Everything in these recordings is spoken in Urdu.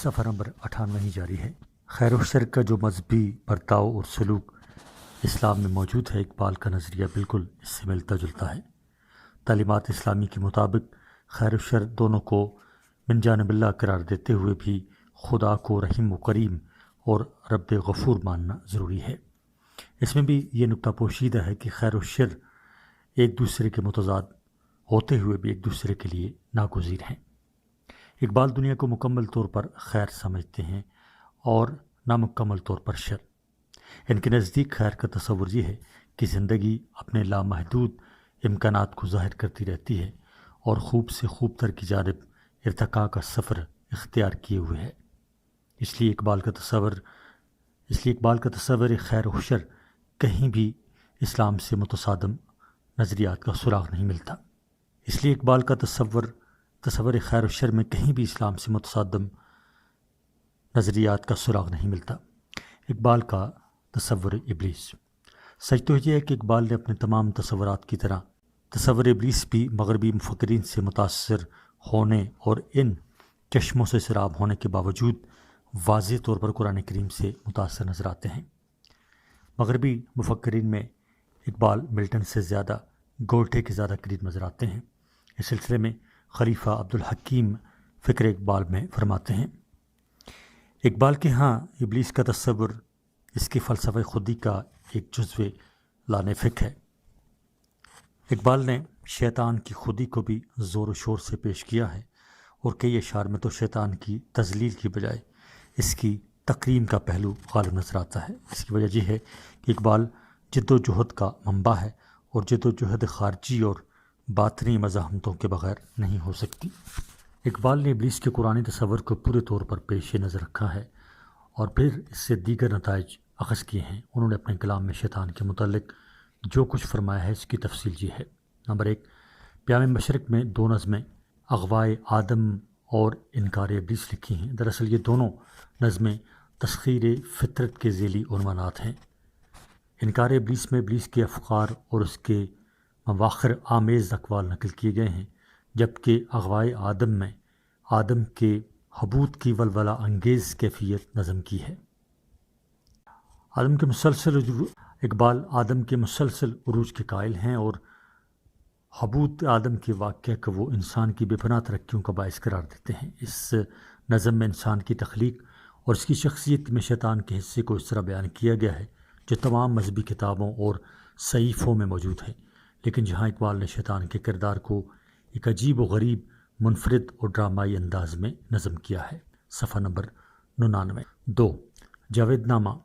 صفحہ نمبر 98 جاری ہے۔ خیر و شر کا جو مذہبی برتاؤ اور سلوک اسلام میں موجود ہے، اقبال کا نظریہ بالکل اس سے ملتا جلتا ہے۔ تعلیمات اسلامی کے مطابق خیر و شر دونوں کو من جانب اللہ قرار دیتے ہوئے بھی خدا کو رحیم و کریم اور رب غفور ماننا ضروری ہے۔ اس میں بھی یہ نکتہ پوشیدہ ہے کہ خیر و شر ایک دوسرے کے متضاد ہوتے ہوئے بھی ایک دوسرے کے لیے ناگزیر ہیں۔ اقبال دنیا کو مکمل طور پر خیر سمجھتے ہیں اور نامکمل طور پر شر۔ ان کے نزدیک خیر کا تصور یہ ہے کہ زندگی اپنے لامحدود امکانات کو ظاہر کرتی رہتی ہے اور خوب سے خوب تر کی جانب ارتقاء کا سفر اختیار کیے ہوئے ہے۔ اس لیے اقبال کا تصور خیر و شر کہیں بھی اسلام سے متصادم نظریات کا سراغ نہیں ملتا۔ اس لیے اقبال کا تصور خیر و شر میں کہیں بھی اسلام سے متصادم نظریات کا سراغ نہیں ملتا۔ اقبال کا تصور ابلیس۔ سچ تو یہ ہے کہ اقبال نے اپنے تمام تصورات کی طرح تصور ابلیس بھی مغربی مفکرین سے متاثر ہونے اور ان چشموں سے سراب ہونے کے باوجود واضح طور پر قرآن کریم سے متاثر نظر آتے ہیں۔ مغربی مفکرین میں اقبال ملٹن سے زیادہ گولٹے کے زیادہ قریب نظر آتے ہیں۔ اس سلسلے میں خلیفہ عبدالحکیم فکر اقبال میں فرماتے ہیں، اقبال کے ہاں ابلیس کا تصور اس کے فلسفہ خودی کا ایک جزو لانفک ہے۔ اقبال نے شیطان کی خودی کو بھی زور و شور سے پیش کیا ہے اور کئی اشعار میں تو شیطان کی تذلیل کی بجائے اس کی تکریم کا پہلو غالب نظر آتا ہے۔ اس کی وجہ یہ ہے کہ اقبال جد و جہد کا منبع ہے اور جد و جہد خارجی اور باطنی مزاحمتوں کے بغیر نہیں ہو سکتی۔ اقبال نے ابلیس کے قرآنی تصور کو پورے طور پر پیش نظر رکھا ہے اور پھر اس سے دیگر نتائج اخذ کیے ہیں۔ انہوں نے اپنے کلام میں شیطان کے متعلق جو کچھ فرمایا ہے اس کی تفصیل یہ ہے۔ نمبر 1، پیام مشرق میں 2 نظمیں اغوائے آدم اور انکار ابلیس لکھی ہیں۔ دراصل یہ دونوں نظمیں تسخیر فطرت کے ذیلی عنوانات ہیں۔ انکار ابلیس میں ابلیس کے افکار اور اس کے مواخر آمیز اقوال نقل کیے گئے ہیں، جبکہ اغوائے آدم میں آدم کے حبوط کی ولولہ انگیز کیفیت نظم کی ہے۔ اقبال آدم کے مسلسل عروج کے قائل ہیں اور حبوط آدم کے واقعہ کو وہ انسان کی بے پناہ ترقیوں کا باعث قرار دیتے ہیں۔ اس نظم میں انسان کی تخلیق اور اس کی شخصیت میں شیطان کے حصے کو اس طرح بیان کیا گیا ہے جو تمام مذہبی کتابوں اور صحیفوں میں موجود ہے، لیکن جہاں اقبال نے شیطان کے کردار کو ایک عجیب و غریب، منفرد اور ڈرامائی انداز میں نظم کیا ہے۔ صفحہ نمبر 99۔ 2، جاوید نامہ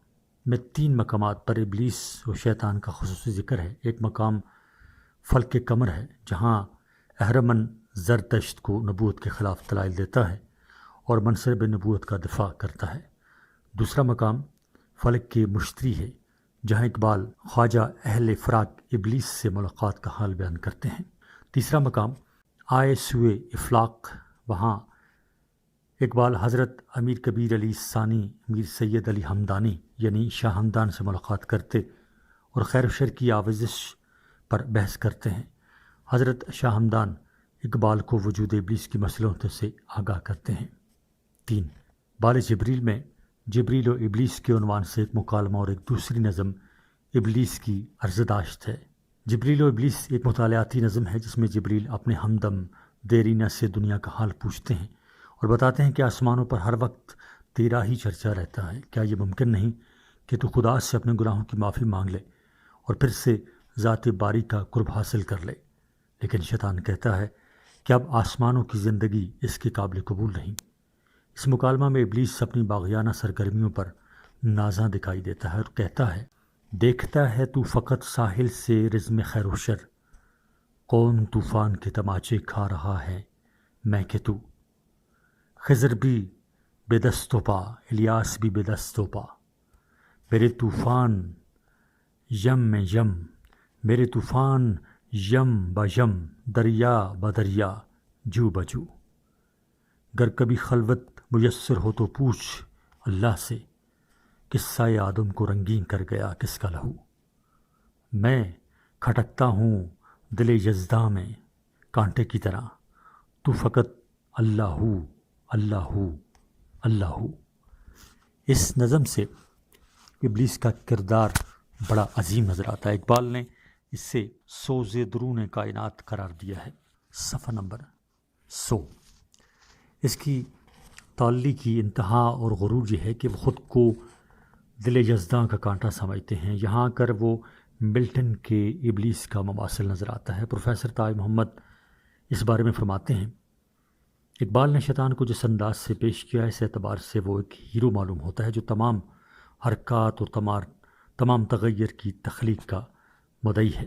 میں 3 مقامات پر ابلیس و شیطان کا خصوصی ذکر ہے۔ ایک مقام فلک قمر ہے جہاں اہرمن زرتشت کو نبوت کے خلاف دلائل دیتا ہے اور منصب نبوت کا دفاع کرتا ہے۔ دوسرا مقام فلک کے مشتری ہے جہاں اقبال خواجہ اہل فراق ابلیس سے ملاقات کا حال بیان کرتے ہیں۔ تیسرا مقام آئے سوئے افلاق، وہاں اقبال حضرت امیر کبیر علی ثانی میر سید علی ہمدانی یعنی شاہ ہمدان سے ملاقات کرتے اور خیر و شر کی آوازش پر بحث کرتے ہیں۔ حضرت شاہ ہمدان اقبال کو وجود ابلیس کی مصلحتوں سے آگاہ کرتے ہیں۔ 3، بال جبریل میں جبریل و ابلیس کے عنوان سے ایک مکالمہ اور ایک دوسری نظم ابلیس کی عرضداشت ہے۔ جبریل و ابلیس ایک مطالعاتی نظم ہے جس میں جبریل اپنے ہمدم دیرینہ سے دنیا کا حال پوچھتے ہیں اور بتاتے ہیں کہ آسمانوں پر ہر وقت تیرا ہی چرچا رہتا ہے، کیا یہ ممکن نہیں کہ تو خدا سے اپنے گناہوں کی معافی مانگ لے اور پھر سے ذات باری کا قرب حاصل کر لے؟ لیکن شیطان کہتا ہے کہ اب آسمانوں کی زندگی اس کے قابل قبول نہیں۔ اس مکالمہ میں ابلیس اپنی باغیانہ سرگرمیوں پر نازاں دکھائی دیتا ہے اور کہتا ہے، دیکھتا ہے تو فقط ساحل سے رزم خیر و شر، کون طوفان کے تماچے کھا رہا ہے میں کہ تو، خضر بھی بے دست و پا، الیاس بھی بے دست و پا، میرے طوفان یم میں یم، میرے طوفان یم با یم، دریا با دریا، جو بجو، گر کبھی خلوت میسر ہو تو پوچھ اللہ سے، قصہ آدم کو رنگین کر گیا کس کا لہو، میں کھٹکتا ہوں دل یزداں میں کانٹے کی طرح، تو فقط اللہ ہو اللہ ہو، اللہ ہو۔ اس نظم سے ابلیس کا کردار بڑا عظیم نظر آتا ہے۔ اقبال نے اس سے سوز درون کائنات قرار دیا ہے۔ صفحہ نمبر 100۔ اس کی تعلی کی انتہا اور غرور یہ ہے کہ وہ خود کو دل یزداں کا کانٹا سمجھتے ہیں۔ یہاں آ کر وہ ملٹن کے ابلیس کا مماثل نظر آتا ہے۔ پروفیسر طاہر محمد اس بارے میں فرماتے ہیں، اقبال نے شیطان کو جس انداز سے پیش کیا ہے اس اعتبار سے وہ ایک ہیرو معلوم ہوتا ہے جو تمام حرکات اور تمام تغیر کی تخلیق کا مدعی ہے۔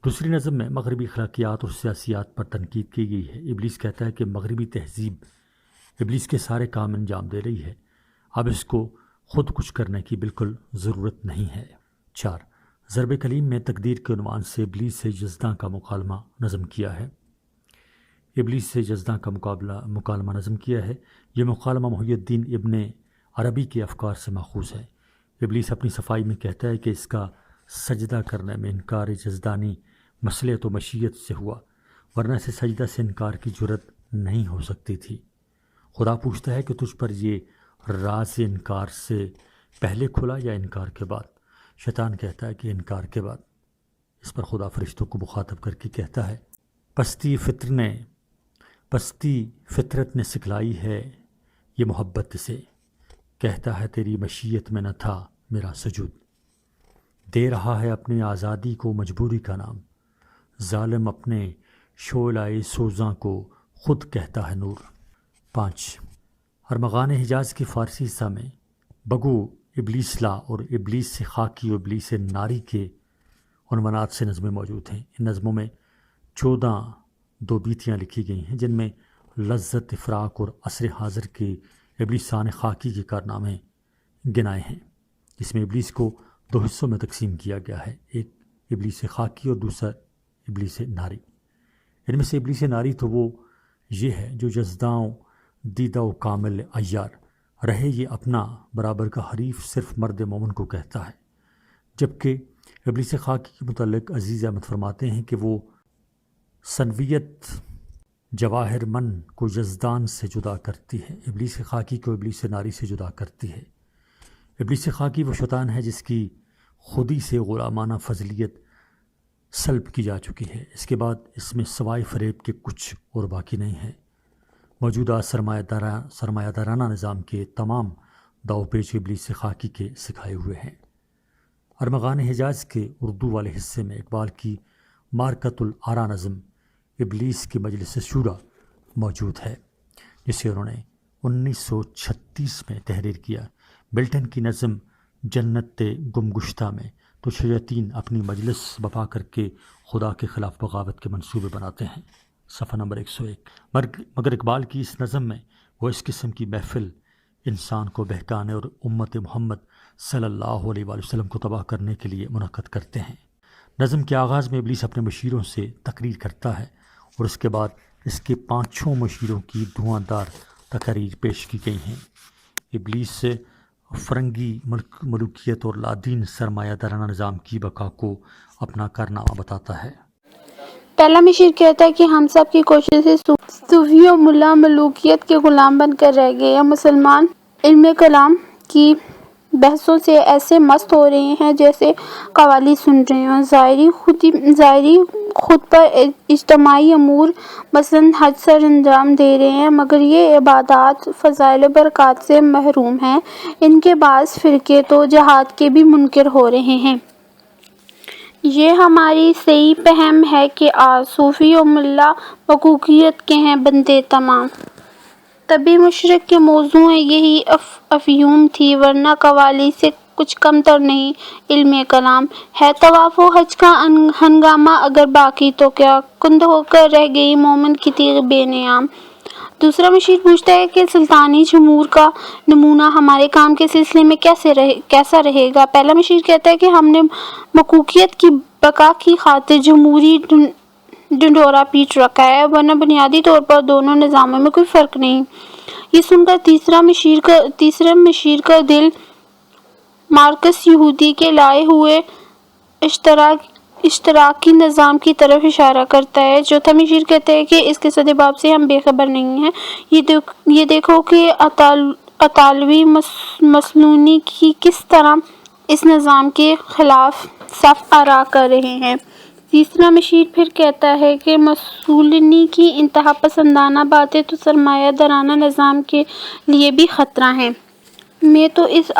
دوسری نظم میں مغربی اخلاقیات اور سیاسیات پر تنقید کی گئی ہے۔ ابلیس کہتا ہے کہ مغربی تہذیب ابلیس کے سارے کام انجام دے رہی ہے، اب اس کو خود کچھ کرنے کی بالکل ضرورت نہیں ہے۔ 4، ضرب کلیم میں تقدیر کے عنوان سے ابلیس سے یزداں کا مکالمہ نظم کیا ہے۔ ابلیس سے یزداں کا مکالمہ نظم کیا ہے۔ یہ مکالمہ محی الدین ابن عربی کے افکار سے ماخوذ ہے۔ ابلیس اپنی صفائی میں کہتا ہے کہ اس کا سجدہ کرنے میں انکار یزدانی مصلحت و مشیت سے ہوا، ورنہ اسے سجدہ سے انکار کی جرت نہیں ہو سکتی تھی۔ خدا پوچھتا ہے کہ تجھ پر یہ راز انکار سے پہلے کھلا یا انکار کے بعد؟ شیطان کہتا ہے کہ انکار کے بعد۔ اس پر خدا فرشتوں کو مخاطب کر کے کہتا ہے، پستی فطرت نے سکھلائی ہے یہ محبت سے، کہتا ہے تیری مشیت میں نہ تھا میرا سجود، دے رہا ہے اپنی آزادی کو مجبوری کا نام، ظالم اپنے شعلۂ سوزاں کو خود کہتا ہے نور۔ 5، ارمغان حجاز کی فارسی حصہ میں بگو ابلیس لا اور ابلیس سے خاکی و ابلیس ناری کے عنوانات سے نظمیں موجود ہیں۔ ان نظموں میں 14 دو بیتیاں لکھی گئی ہیں جن میں لذت فراق اور عصر حاضر کے ابلیسان خاکی کے کارنامے گنائے ہیں۔ اس میں ابلیس کو 2 حصوں میں تقسیم کیا گیا ہے، ایک ابلیس خاکی اور دوسرا ابلیس ناری۔ ان میں سے ابلیس ناری تو وہ یہ ہے جو یزداں دیدہ و کامل عیار رہے یہ اپنا برابر کا حریف صرف مرد مومن کو کہتا ہے، جبکہ ابلیس خاکی کے متعلق عزیز احمد فرماتے ہیں کہ وہ سنویت جواہر من کو یزدان سے جدا کرتی ہے، ابلیس خاکی کو ابلیس ناری سے جدا کرتی ہے۔ ابلیس خاکی وہ شیطان ہے جس کی خودی سے غلامانہ فضلیت سلب کی جا چکی ہے، اس کے بعد اس میں سوائے فریب کے کچھ اور باقی نہیں ہے۔ موجودہ سرمایہ دارانہ نظام کے تمام داؤ پیچ ابلیس خاکی کے سکھائے ہوئے ہیں۔ ارمغان حجاز کے اردو والے حصے میں اقبال کی مارکۃ الآراء نظم ابلیس کی مجلس شورا موجود ہے، جسے انہوں نے 1936 میں تحریر کیا۔ ملٹن کی نظم جنت گم گشتہ میں تو شیاطین اپنی مجلس بپا کر کے خدا کے خلاف بغاوت کے منصوبے بناتے ہیں۔ صفحہ نمبر 101۔ مگر اقبال کی اس نظم میں وہ اس قسم کی محفل انسان کو بہکانے اور امت محمد صلی اللہ علیہ وآلہ وسلم کو تباہ کرنے کے لیے منعقد کرتے ہیں۔ نظم کے آغاز میں ابلیس اپنے مشیروں سے تقریر کرتا ہے اور اس کے بعد اس کے 5 مشیروں کی دھواں دار تقاریر پیش کی گئی ہیں۔ ابلیس فرنگی ملوکیت اور لادین سرمایہ دارانہ نظام کی بقا کو اپنا کارنامہ بتاتا ہے۔ پہلا مشیر کہتا ہے کہ ہم سب کی کوشش سے صوفی و ملا ملوکیت کے غلام بن کر رہ گئے ہیں، مسلمان علم کلام کی بحثوں سے ایسے مست ہو رہے ہیں جیسے قوالی سن رہے ہیں، ظاہری خود پر اجتماعی امور مثلاً حج سر انجام دے رہے ہیں، مگر یہ عبادات فضائل و برکات سے محروم ہیں۔ ان کے بعض فرقے تو جہاد کے بھی منکر ہو رہے ہیں۔ یہ ہماری صحیح فہم ہے کہ صوفی و ملا ملوکیت کے ہیں بندے تمام۔ طبی مشرق کے موضوع یہی افیون تھی، ورنہ قوالی سے کچھ کم تر نہیں علم کلام ہے۔ طواف و حج کا ہنگامہ اگر باقی تو کیا کند ہو کر رہ گئی مومن کی تیغ بے نیام۔ دوسرا مشیر پوچھتا ہے کہ سلطانی جمہور کا نمونہ ہمارے کام کے سلسلے میں کیسا رہے گا؟ پہلا مشیر کہتا ہے کہ ہم نے ملوکیت کی بقا کی خاطر جمہوری ڈنڈورا پیٹ رکھا ہے، ورنہ بنیادی طور پر دونوں نظاموں میں کوئی فرق نہیں۔ یہ سن کر تیسرا مشیر کا دل مارکس یہودی کے لائے ہوئے اشتراکی نظام کی طرف اشارہ کرتا ہے۔ چوتھا مشیر کہتا ہے کہ اس کے سدباب سے ہم بے خبر نہیں ہیں۔ یہ دیکھو کہ اطالوی مسلونی کی کس طرح اس نظام کے خلاف صف آرا کر رہے ہیں۔ تیسرا مشیر پھر کہتا ہے کہ مسولینی کی انتہا پسندانہ باتیں تو سرمایہ دارانہ نظام کے لیے بھی خطرہ ہیں۔ میں تو اس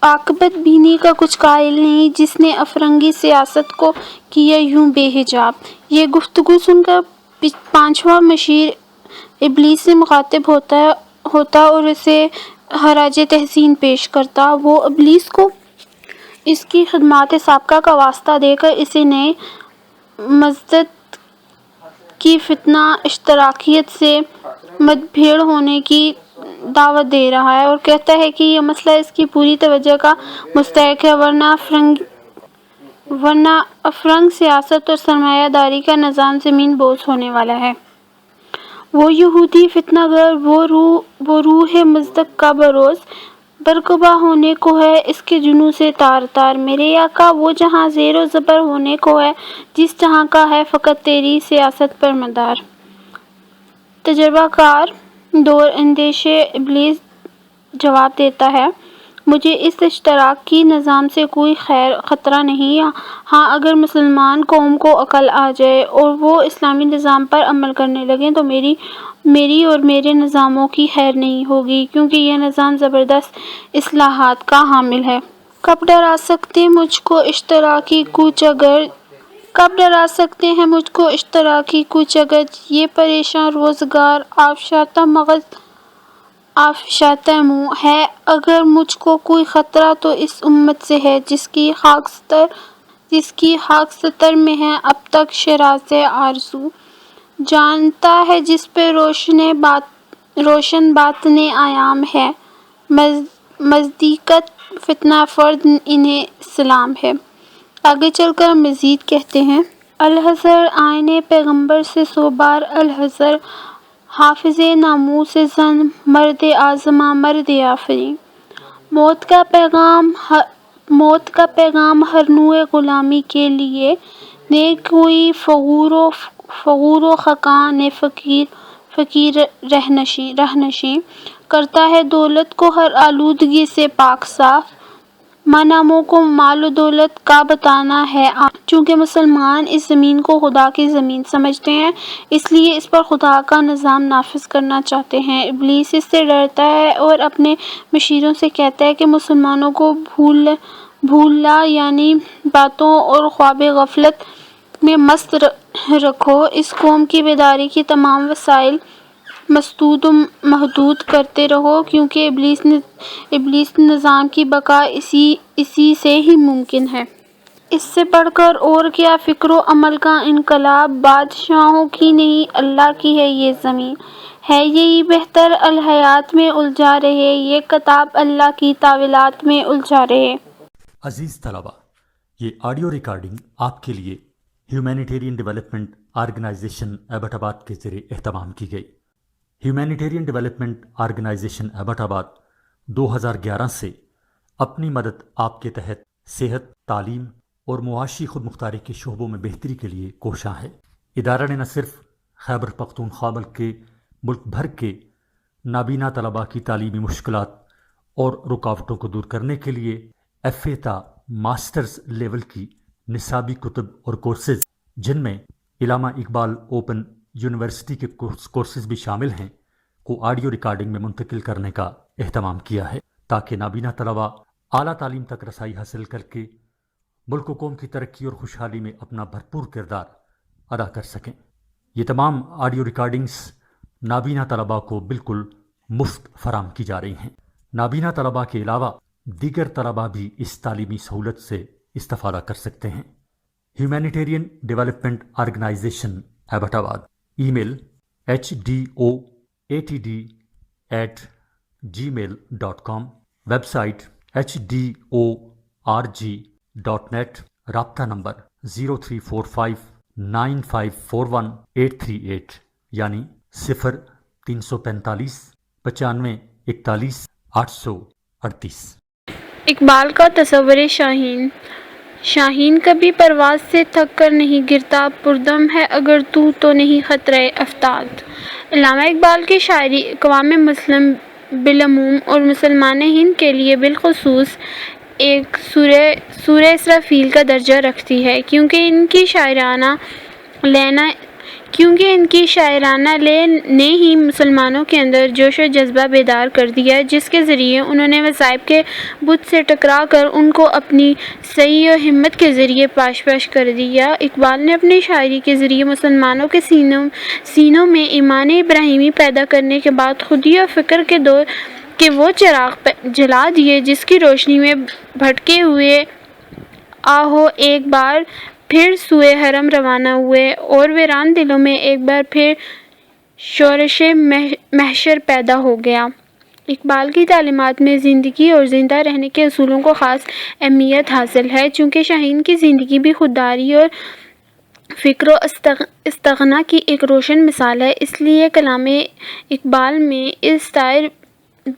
عاقبت بینی کا کچھ قائل نہیں جس نے افرنگی سیاست کو کیا یوں بے حجاب۔ یہ گفتگو سن کر پانچواں مشیر ابلیس سے مخاطب ہوتا اور اسے خراج تحسین پیش کرتا۔ وہ ابلیس کو اس کی خدمات سابقہ کا واسطہ دے کر اسے نئے مزدت کی فتنہ اشتراکیت سے مدبھیڑ ہونے کی دعوت دے رہا ہے اور کہتا ہے کہ یہ مسئلہ اس کی پوری توجہ کا مستحق ہے، ورنہ افرنگ سیاست اور سرمایہ داری کا نظام زمین بوس ہونے والا ہے۔ وہ یہودی فتنہ گر، وہ روح مزدق کا بروز برقبا ہونے کو ہے، اس کے جنوں سے تار تار میرے آقا وہ جہاں زیر و زبر ہونے کو ہے، جس جہاں کا ہے فقط تیری سیاست پر مدار۔ تجربہ کار دور اندیش ابلیس جواب دیتا ہے، مجھے اس اشتراک کی نظام سے کوئی خطرہ نہیں، ہاں اگر مسلمان قوم کو عقل آ جائے اور وہ اسلامی نظام پر عمل کرنے لگیں تو میری اور میرے نظاموں کی خیر نہیں ہوگی، کیونکہ یہ نظام زبردست اصلاحات کا حامل ہے۔ کب ڈرا سکتے مجھ کو اشتراکی کوچ اگر، کب ڈرا سکتے ہیں مجھ کو اشتراکی کوچ اگر، یہ پریشاں روزگار آفشاتہ مغز آفشاتہ منہ ہے، اگر مجھ کو کوئی خطرہ تو اس امت سے ہے جس کی خاک ستر میں ہے اب تک شراز آرزو، جانتا ہے جس پہ روشن باطن ایام ہے، مزدیقت فتنہ فرد انہیں سلام ہے۔ آگے چل کر مزید کہتے ہیں، الحذر آئین پیغمبر سے سو بار الحذر، حافظ ناموس زن مرد آزما مرد آفریں، موت کا پیغام ہر نوع غلامی کے لیے، نے کوئی فغور و خقاں نے فقیر رہنشیں، کرتا ہے دولت کو ہر آلودگی سے پاک صاف، ماناموں کو مال و دولت کا بتانا ہے چونکہ مسلمان اس زمین کو خدا کی زمین سمجھتے ہیں، اس لیے اس پر خدا کا نظام نافذ کرنا چاہتے ہیں۔ ابلیس اس سے ڈرتا ہے اور اپنے مشیروں سے کہتا ہے کہ مسلمانوں کو بھولا یعنی باتوں اور خواب غفلت میں مست رکھو، اس قوم کی بیداری کی تمام وسائل مسدود و محدود کرتے رہو، کیونکہ ابلیس نظام کی بقا اسی سے ہی ممکن ہے۔ اس سے بڑھ کر اور کیا فکر و عمل کا انقلاب، بادشاہوں کی نہیں اللہ کی ہے یہ زمین، ہے یہی بہتر الہیات میں الجھا رہے، یہ کتاب اللہ کی تاویلات میں الجھا رہے۔ عزیز طلبہ، یہ آڈیو ریکارڈنگ آپ کے لیے ہیومینیٹیرین ڈیولپمنٹ آرگنائزیشن ایبٹ آباد کے ذریعے اہتمام کی گئی۔ ہیومینیٹیرین ڈیولپمنٹ آرگنائزیشن ایبٹ آباد 2011 سے اپنی مدد آپ کے تحت صحت، تعلیم اور معاشی خود مختاری کے شعبوں میں بہتری کے لیے کوشاں ہے۔ ادارہ نے نہ صرف خیبر پختونخوا بلکہ ملک بھر کے نابینا طلباء کی تعلیمی مشکلات اور رکاوٹوں کو دور کرنے کے لیے FA تا ماسٹرز لیول کی نصابی کتب اور کورسز، جن میں علامہ اقبال اوپن یونیورسٹی کے کورسز بھی شامل ہیں، کو آڈیو ریکارڈنگ میں منتقل کرنے کا اہتمام کیا ہے تاکہ نابینا طلباء اعلیٰ تعلیم تک رسائی حاصل کر کے ملک و قوم کی ترقی اور خوشحالی میں اپنا بھرپور کردار ادا کر سکیں۔ یہ تمام آڈیو ریکارڈنگز نابینا طلباء کو بالکل مفت فراہم کی جا رہی ہیں۔ نابینا طلباء کے علاوہ دیگر طلباء بھی اس تعلیمی سہولت سے استفادہ کر سکتے ہیں۔ ہیومینیٹیرین ڈیولپمنٹ آرگنائزیشن ایبٹ آباد، ای میل HDOATD@gmail.com، ویب سائٹ HDORG.net، رابطہ نمبر 03459541 یعنی 0345 95 41 838۔ اقبال کا تصور شاہین کبھی پرواز سے تھک کر نہیں گرتا، پردم ہے اگر تو نہیں خطرہ افتاد۔ علامہ اقبال کی شاعری اقوام مسلم بالعموم اور مسلمان ہند کے لیے بالخصوص ایک سورہ اسرافیل کا درجہ رکھتی ہے، کیونکہ ان کی شاعرانہ لے نے ہی مسلمانوں کے اندر جوش و جذبہ بیدار کر دیا، جس کے ذریعے انہوں نے مصائب کے بت سے ٹکرا کر ان کو اپنی سعی و ہمت کے ذریعے پاش کر دیا۔ اقبال نے اپنی شاعری کے ذریعے مسلمانوں کے سینوں میں ایمان ابراہیمی پیدا کرنے کے بعد خودی و فکر کے وہ چراغ جلا دیے جس کی روشنی میں بھٹکے ہوئے آہو ایک بار پھر سوئے حرم روانہ ہوئے اور ویران دلوں میں ایک بار پھر شورش محشر پیدا ہو گیا۔ اقبال کی تعلیمات میں زندگی اور زندہ رہنے کے اصولوں کو خاص اہمیت حاصل ہے۔ چونکہ شاہین کی زندگی بھی خودداری اور فکر و استغنا کی ایک روشن مثال ہے، اس لیے کلام اقبال میں اس طائر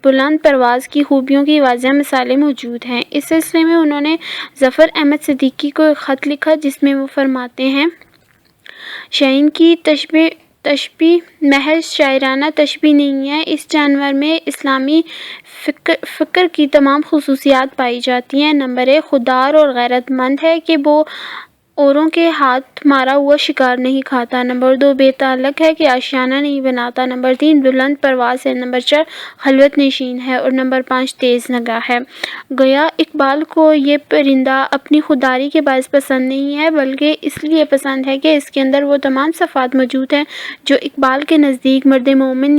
بلند پرواز کی خوبیوں کی واضح مثالیں موجود ہیں۔ اس سلسلے میں انہوں نے ظفر احمد صدیقی کو ایک خط لکھا جس میں وہ فرماتے ہیں: شاہین کی تشبیہ محض شاعرانہ تشبیہ نہیں ہے، اس جانور میں اسلامی فکر کی تمام خصوصیات پائی جاتی ہیں۔ نمبر 1 خوددار اور غیرت مند ہے کہ وہ اوروں کے ہاتھ مارا ہوا شکار نہیں کھاتا۔ نمبر 2 بے تعلق ہے کہ آشیانہ نہیں بناتا۔ نمبر 3 بلند پرواز ہے۔ نمبر 4 خلوت نشین ہے۔ اور نمبر 5 تیز نگاہ ہے۔ گویا اقبال کو یہ پرندہ اپنی خودداری کے باعث پسند نہیں ہے، بلکہ اس لیے پسند ہے کہ اس کے اندر وہ تمام صفات موجود ہیں جو اقبال کے نزدیک مرد مومن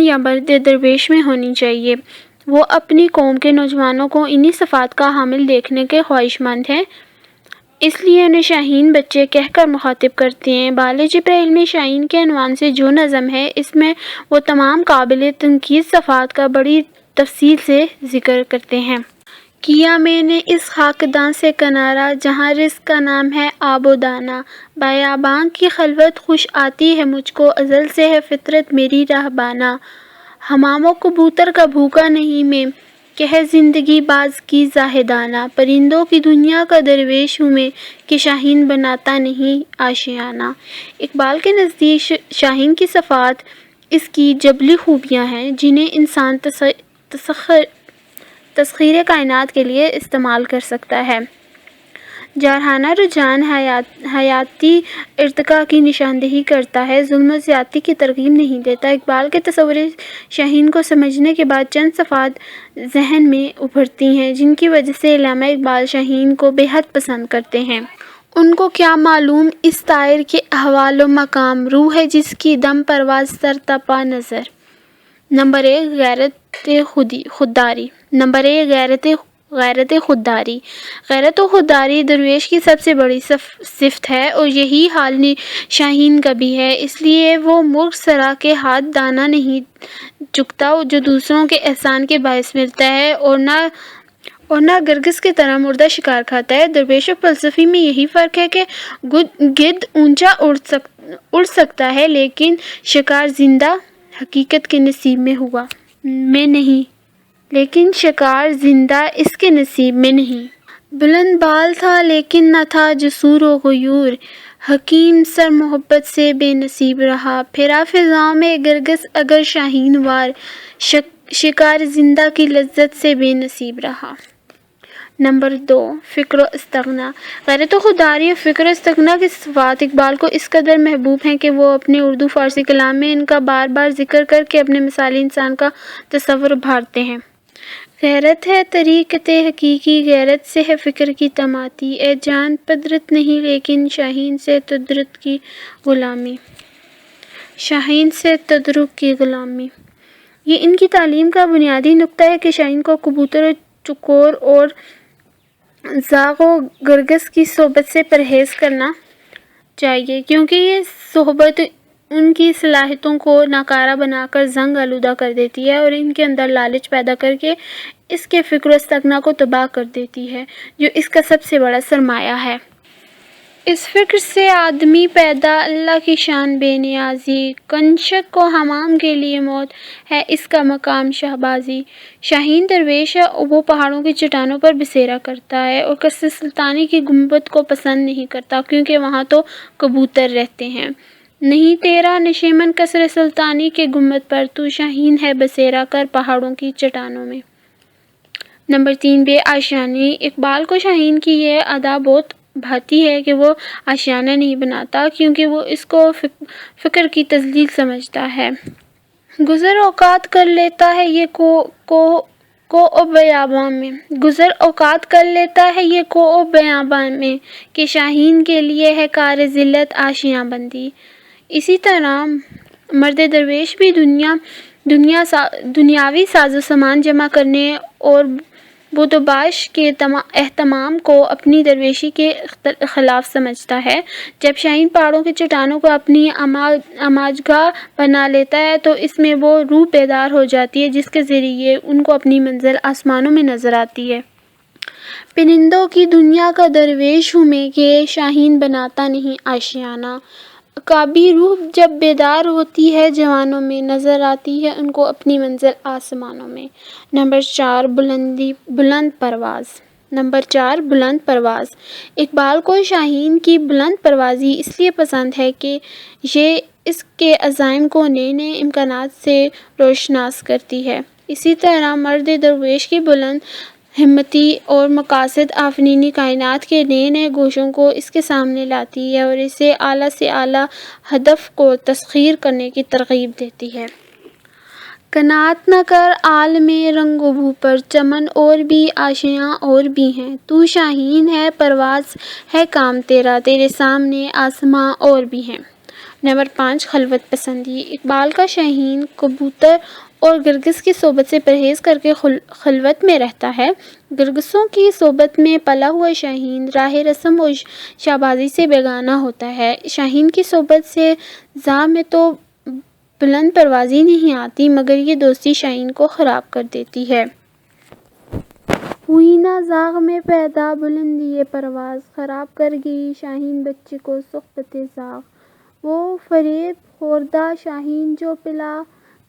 یا مرد درویش میں ہونی چاہیے۔ وہ اپنی قوم کے نوجوانوں کو انہی صفات کا حامل دیکھنے کے خواہش مند ہیں، اس لیے انہیں شاہین بچے کہہ کر مخاطب کرتے ہیں۔ بال جبرائیل میں شاہین کے عنوان سے جو نظم ہے، اس میں وہ تمام قابل تنقید صفات کا بڑی تفصیل سے ذکر کرتے ہیں۔ کیا میں نے اس خاکدان سے کنارہ جہاں رزق کا نام ہے آب و دانہ، بیاباں کی خلوت خوش آتی ہے مجھ کو، ازل سے ہے فطرت میری راہبانہ۔ حمام و کبوتر کا بھوکا نہیں میں کہ ہے زندگی باز کی زاہدانہ، پرندوں کی دنیا کا درویش ہوں میں کہ شاہین بناتا نہیں آشیانہ۔ اقبال کے نزدیک شاہین کی صفات اس کی جبلی خوبیاں ہیں جنہیں انسان تسخیر کائنات کے لیے استعمال کر سکتا ہے۔ جارحانہ رجحان حیاتی ارتقاء کی نشاندہی کرتا ہے، ظلم و زیادتی کی ترغیب نہیں دیتا۔ اقبال کے تصور شاہین کو سمجھنے کے بعد چند صفات ذہن میں ابھرتی ہیں جن کی وجہ سے علامہ اقبال شاہین کو بے حد پسند کرتے ہیں۔ ان کو کیا معلوم اس طائر کے احوال و مقام، روح ہے جس کی دم پرواز سر تپا نظر۔ نمبر 1 خودداری۔ نمبر 1 غیرت خودداری۔ غیرت و خودداری درویش کی سب سے بڑی صفت ہے اور یہی حال شاہین کا بھی ہے، اس لیے وہ مرغ سرا کے ہاتھ دانہ نہیں چکتا جو دوسروں کے احسان کے باعث ملتا ہے، اور نہ گرگس کی طرح مردہ شکار کھاتا ہے۔ درویش و فلسفی میں یہی فرق ہے کہ گدھ اونچا اڑ سکتا ہے لیکن شکار زندہ حقیقت کے نصیب میں نہیں، لیکن شکار زندہ اس کے نصیب میں نہیں۔ بلند بال تھا لیکن نہ تھا جسور و غیور، حکیم سر محبت سے بے نصیب رہا، پھرا فضاؤں میں گرگس اگر شاہین وار، شکار زندہ کی لذت سے بے نصیب رہا۔ نمبر 2 فکر و استغنا۔ غیرت و خودداری اور فکر و استغنا کی صفات اقبال کو اس قدر محبوب ہیں کہ وہ اپنے اردو فارسی کلام میں ان کا بار بار ذکر کر کے اپنے مثالی انسان کا تصور ابھارتے ہیں۔ غیرت ہے طریقت حقیقی، غیرت سے ہے فکر کی تماتی، اے جان قدرت نہیں لیکن شاہین سے تدرک کی غلامی۔ شاہین سے تدرک کی غلامی، یہ ان کی تعلیم کا بنیادی نکتہ ہے کہ شاہین کو کبوتر و چکور اور زاغ و گرگس کی صحبت سے پرہیز کرنا چاہیے، کیونکہ یہ صحبت ان کی صلاحیتوں کو ناکارہ بنا کر زنگ آلودہ کر دیتی ہے اور ان کے اندر لالچ پیدا کر کے اس کے فکر و استغنا کو تباہ کر دیتی ہے جو اس کا سب سے بڑا سرمایہ ہے۔ اس فکر سے آدمی پیدا اللہ کی شان بے نیازی، کنشک کو حمام کے لیے موت ہے اس کا مقام شہبازی۔ شاہین درویش ہے، وہ پہاڑوں کی چٹانوں پر بسیرا کرتا ہے اور قصر سلطانی کی گنبد کو پسند نہیں کرتا کیونکہ وہاں تو کبوتر رہتے ہیں۔ نہیں تیرا نشیمن قصر سلطانی کے گنبد پر، تو شاہین ہے بسیرا کر پہاڑوں کی چٹانوں میں۔ نمبر 3، بے آشیانی۔ اقبال کو شاہین کی یہ ادا بہت بھاتی ہے کہ وہ آشیانہ نہیں بناتا، کیونکہ وہ اس کو فکر کی تذلیل سمجھتا ہے۔ گزر اوقات کر لیتا ہے یہ کو بیاباں میں، گزر اوقات کر لیتا ہے یہ کو بیاباں میں، کہ شاہین کے لیے ہے کار ذلت آشیاں بندی۔ اسی طرح مرد درویش بھی دنیاوی ساز و سامان جمع کرنے اور بود و باش کے اہتمام کو اپنی درویشی کے خلاف سمجھتا ہے۔ جب شاہین پہاڑوں کی چٹانوں کو اپنی اماجگاہ بنا لیتا ہے تو اس میں وہ روح بیدار ہو جاتی ہے جس کے ذریعے ان کو اپنی منزل آسمانوں میں نظر آتی ہے۔ پرندوں کی دنیا کا درویش ہوں میں، کہ شاہین بناتا نہیں آشیانہ۔ عقابی روح جب بیدار ہوتی ہے جوانوں میں، نظر آتی ہے ان کو اپنی منزل آسمانوں میں۔ نمبر 4، بلند پرواز۔ نمبر 4، بلند پرواز۔ اقبال کو شاہین کی بلند پروازی اس لیے پسند ہے کہ یہ اس کے عزائم کو نئے نئے امکانات سے روشناس کرتی ہے۔ اسی طرح مرد درویش کی بلند ہمتی اور مقاصد آفرینی کائنات کے نئے نئے گوشوں کو اس کے سامنے لاتی ہے اور اسے اعلیٰ سے اعلیٰ ہدف کو تسخیر کرنے کی ترغیب دیتی ہے۔ قناعت نہ کر عالم رنگ و بو پر، چمن اور بھی آشیاں اور بھی ہیں، تو شاہین ہے پرواز ہے کام تیرا، تیرے سامنے آسماں اور بھی ہیں۔ نمبر 5، خلوت پسندی۔ اقبال کا شاہین کبوتر اور گرگس کی صحبت سے پرہیز کر کے خلوت میں رہتا ہے۔ گرگسوں کی صحبت میں پلا ہوا شاہین راہ رسم و شہبازی سے بیگانہ ہوتا ہے۔ شاہین کی صحبت سے ذا میں تو بلند پروازی نہیں آتی، مگر یہ دوستی شاہین کو خراب کر دیتی ہے۔ ہوئی نہ زاغ میں پیدا بلندی پرواز، خراب کر گئی شاہین بچے کو صحبت زاغ۔ وہ فریب خوردہ شاہین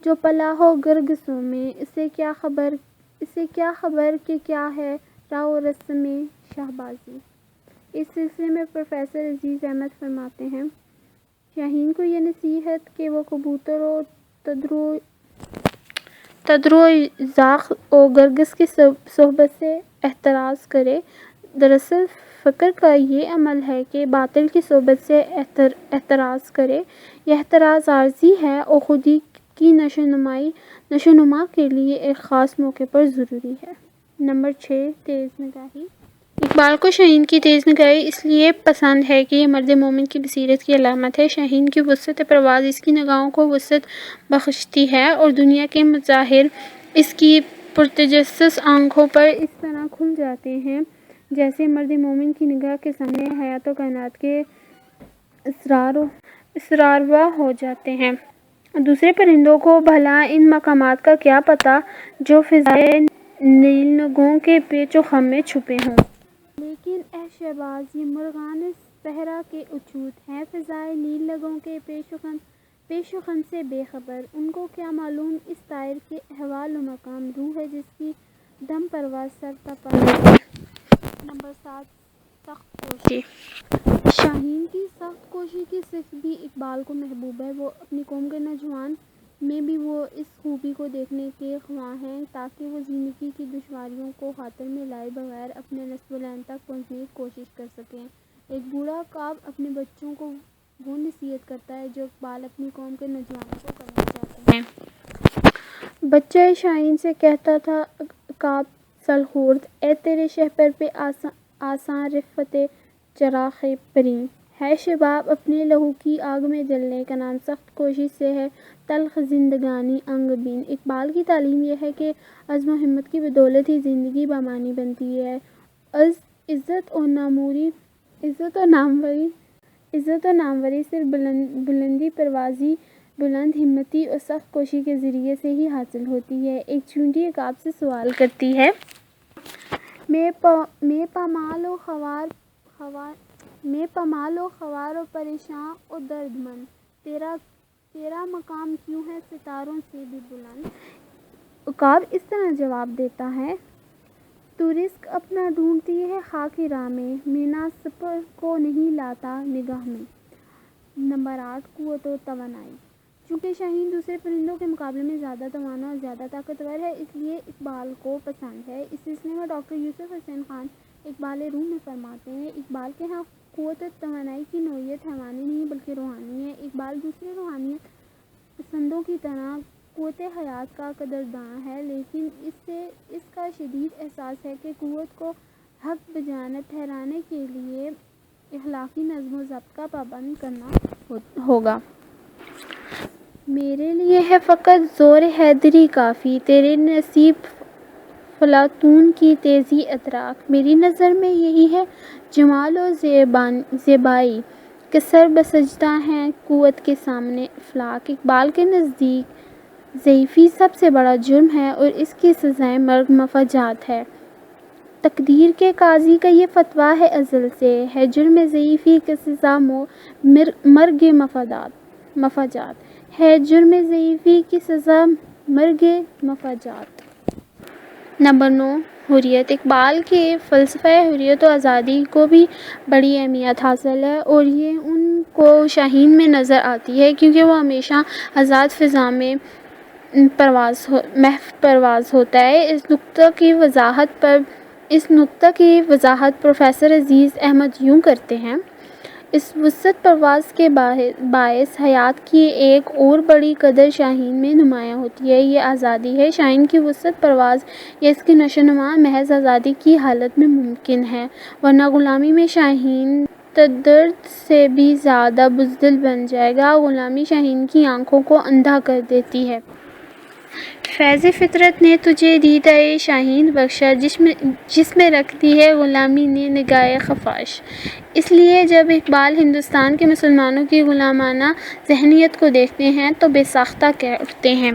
جو پلا ہو گرگسوں میں، اسے کیا خبر کہ کیا ہے راہ و رسم شہبازی۔ اس سلسلے میں پروفیسر عزیز احمد فرماتے ہیں، شاہین کو یہ نصیحت کہ وہ کبوتر و تدر و زاغ و گرگس کی صحبت سے احتراز کرے، دراصل فقر کا یہ عمل ہے کہ باطل کی صحبت سے احتراز کرے۔ یہ احتراز عارضی ہے اور خودی کی نشوونما کے لیے ایک خاص موقع پر ضروری ہے۔ نمبر 6، تیز نگاہی۔ اقبال کو شاہین کی تیز نگاہی اس لیے پسند ہے کہ یہ مرد مومن کی بصیرت کی علامت ہے۔ شاہین کی وسعت پرواز اس کی نگاہوں کو وسعت بخشتی ہے اور دنیا کے مظاہر اس کی پرتجسس آنکھوں پر اس طرح کھل جاتے ہیں جیسے مرد مومن کی نگاہ کے سامنے حیات و کائنات کے اسرار واہ ہو جاتے ہیں۔ دوسرے پرندوں کو بھلا ان مقامات کا کیا پتہ جو فضائے نیلگوں کے پیچ و خم میں چھپے ہوں۔ لیکن اے شہباز، یہ مرغان صحرا کے اچھوت ہیں، فضائے نیلگوں کے پیش و خم سے بے خبر۔ ان کو کیا معلوم اس طائر کے احوال و مقام، روح ہے جس کی دم پرواز سر تا پا ہے۔ نمبر 7، سخت کوشی۔ شاہین کی سخت کوشی کی صفت بھی اقبال کو محبوب ہے۔ وہ اپنی قوم کے نوجوان میں بھی وہ اس خوبی کو دیکھنے کے خواہاں ہیں تاکہ وہ زندگی کی دشواریوں کو خاطر میں لائے بغیر اپنے نسب العین تک پہنچنے کی کوشش کر سکیں۔ ایک بوڑھا عقاب اپنے بچوں کو وہ نصیحت کرتا ہے جو اقبال اپنی قوم کے نوجوانوں کو کرنا چاہتے ہیں۔ بچہ شاہین سے کہتا تھا عقاب سالخورد، اے تیرے شہپر پہ آساں رفعت چراغ پریں، ہے شباب اپنے لہو کی آگ میں جلنے کا نام سخت کوشی سے ہے تلخ زندگانی انگ بین۔ اقبال کی تعلیم یہ ہے کہ عزم و ہمت کی بدولت ہی زندگی بامعنی بنتی ہے۔ عزت و ناموری صرف بلندی پروازی، بلند ہمتی اور سخت کوشی کے ذریعے سے ہی حاصل ہوتی ہے۔ ایک چیونٹی عقاب سے سوال کرتی ہے، میں پامال و خوار و پریشاں و درد مند، تیرا مقام کیوں ہے ستاروں سے بھی بلند؟ عقاب اس طرح جواب دیتا ہے، تو رزق اپنا ڈھونڈتی ہے خاکی راہ میں، مینا سپر کو نہیں لاتا نگاہ میں۔ نمبر 8 قوت و توانائی۔ چونکہ شاہین دوسرے پرندوں کے مقابلے میں زیادہ توانا اور زیادہ طاقتور ہے، اس لیے اقبال کو پسند ہے۔ اس سلسلے میں ڈاکٹر یوسف حسین خان اقبال روم میں فرماتے ہیں، اقبال کے ہاں قوت و توانائی کی نوعیت حیوانی نہیں بلکہ روحانی ہے۔ اقبال دوسرے روحانیت پسندوں کی طرح قوت حیات کا قدرداں ہے، لیکن اس کا شدید احساس ہے کہ قوت کو حق بجانب ٹھہرانے کے لیے اخلاقی نظم و ضبط کا پابند کرنا ہوگا۔ میرے لیے ہے فقط زور حیدری کافی، تیرے نصیب فلاطون کی تیزی ادراک۔ میری نظر میں یہی ہے جمال و زیبائی کہ سر بسجدہ ہیں قوت کے سامنے افلاک۔ اقبال کے نزدیک ضعیفی سب سے بڑا جرم ہے اور اس کی سزائے مرگ مفاجات ہے۔ تقدیر کے قاضی کا یہ فتویٰ ہے ازل سے، ہے جرم ضعیفی کی سزا مرگ مفاجات، ہے جرم ضعیفی کی سزا مرگ مفاجات۔ نمبر 9 حریت۔ اقبال کے فلسفہ حریت و آزادی کو بھی بڑی اہمیت حاصل ہے اور یہ ان کو شاہین میں نظر آتی ہے، کیونکہ وہ ہمیشہ آزاد فضا میں محو پرواز ہوتا ہے۔ اس نکتہ کی وضاحت پروفیسر عزیز احمد یوں کرتے ہیں، اس وسعت پرواز کے باعث حیات کی ایک اور بڑی قدر شاہین میں نمایاں ہوتی ہے، یہ آزادی ہے۔ شاہین کی وسعت پرواز یا اس کی نشو و نما محض آزادی کی حالت میں ممکن ہے، ورنہ غلامی میں شاہین تدرج سے بھی زیادہ بزدل بن جائے گا۔ غلامی شاہین کی آنکھوں کو اندھا کر دیتی ہے۔ فیض فطرت نے تجھے دیدۂ شاہین بخشا، جس میں رکھ دی ہے غلامی نے نگاہ خفاش۔ اس لیے جب اقبال ہندوستان کے مسلمانوں کی غلامانہ ذہنیت کو دیکھتے ہیں تو بے ساختہ کہہ اٹھتے ہیں،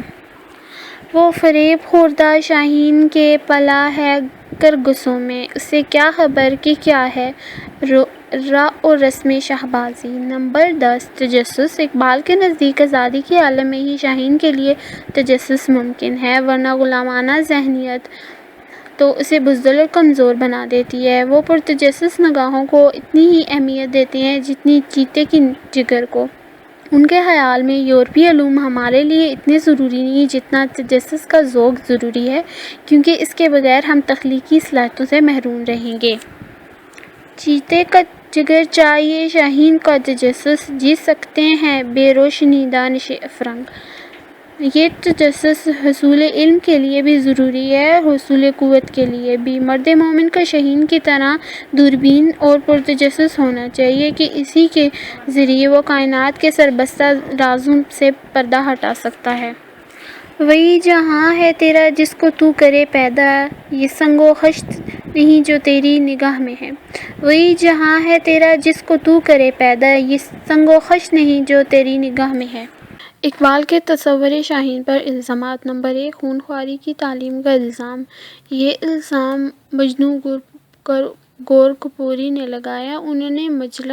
وہ فریب خوردہ شاہین کے پلا ہے کرگسوں میں، اسے کیا خبر کہ کیا ہے و رسم شہبازی۔ نمبر 10 تجسس۔ اقبال کے نزدیک آزادی کے عالم میں ہی شاہین کے لیے تجسس ممکن ہے، ورنہ غلامانہ ذہنیت تو اسے بزدل اور کمزور بنا دیتی ہے۔ وہ پرتجسس نگاہوں کو اتنی ہی اہمیت دیتے ہیں جتنی چیتے کی جگر کو۔ ان کے خیال میں یورپی علوم ہمارے لیے اتنے ضروری نہیں جتنا تجسس کا ذوق ضروری ہے، کیونکہ اس کے بغیر ہم تخلیقی صلاحیتوں سے محروم رہیں گے۔ چیتے کا جگر چاہیے شاہین کا تجسس، جی سکتے ہیں بے روشنیدہ نشے افرنگ۔ یہ تجسس حصول علم کے لیے بھی ضروری ہے، حصول قوت کے لیے بھی۔ مرد مومن کا شاہین کی طرح دوربین اور پرتجسس ہونا چاہیے کہ اسی کے ذریعے وہ کائنات کے سربستہ رازوں سے پردہ ہٹا سکتا ہے۔ وہی جہاں ہے تیرا جس کو تو کرے پیدا، یہ سنگ و خشت نہیں جو تیری نگاہ میں ہے۔ وہی جہاں ہے تیرا جس کو تو کرے پیدا، یہ سنگ و خشت نہیں جو تیری نگاہ میں ہے۔ اقبال کے تصور شاہین پر الزامات۔ نمبر 1 خونخواری کی تعلیم کا الزام۔ یہ الزام مجنوں گورکھپوری نے لگایا۔ انہوں نے مجلہ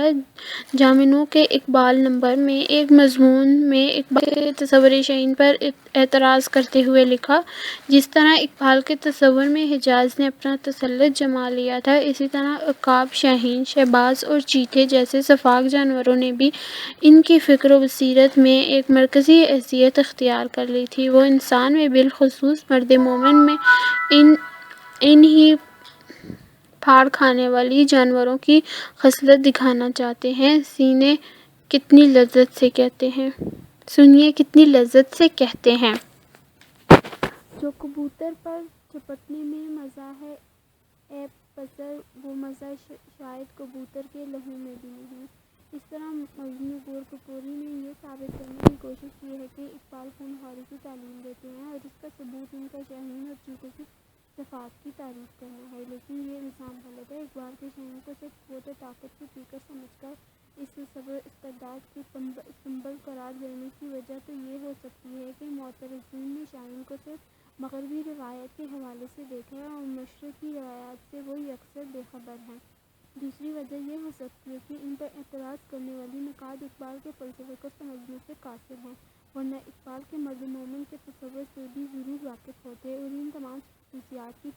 جامنو کے اقبال نمبر میں ایک مضمون میں اقبال کے تصور شاہین پر اعتراض کرتے ہوئے لکھا، جس طرح اقبال کے تصور میں حجاز نے اپنا تسلط جما لیا تھا، اسی طرح عقاب، شاہین، شہباز اور چیتے جیسے سفاک جانوروں نے بھی ان کی فکر و بصیرت میں ایک مرکزی حیثیت اختیار کر لی تھی۔ وہ انسان میں بالخصوص مرد مومن میں ان ہی پھاڑ کھانے والی جانوروں کی خصلت دکھانا چاہتے ہیں۔ سنیے کتنی لذت سے کہتے ہیں۔ جو کبوتر پر چپٹنے میں مزہ ہے اے پسر، وہ مزہ شاید کبوتر کے لہو میں بھی نہیں۔ اس طرح مجنوں گورکھپوری نے یہ ثابت کرنے کی کوشش کی ہے کہ اقبال خونخواری کی تعلیم دیتے ہیں اور اس کا ثبوت ان کا شاہین اور چیتے کی صفات کی تعریف کرنا ہے، لیکن یہ الزام غلط ہے۔ اقبال کے شاہین کو صرف قوت و طاقت کی پیکر سمجھ کر اس صبر استعداد کی سمبل قرار دینے کی وجہ تو یہ ہو سکتی ہے کہ معترضین نے شاہین کو صرف مغربی روایت کے حوالے سے دیکھا ہے اور مشرقی روایات سے وہ یکسر بے خبر ہیں۔ دوسری وجہ یہ ہو سکتی ہے کہ ان پر اعتراض کرنے والی نقاد اقبال کے فلسفے کو سمجھنے سے قاصر ہیں، ورنہ اقبال کے مرد مومن کے تصور سے بھی ضرور واقف ہوتے اور ان تمام خصوصیات کی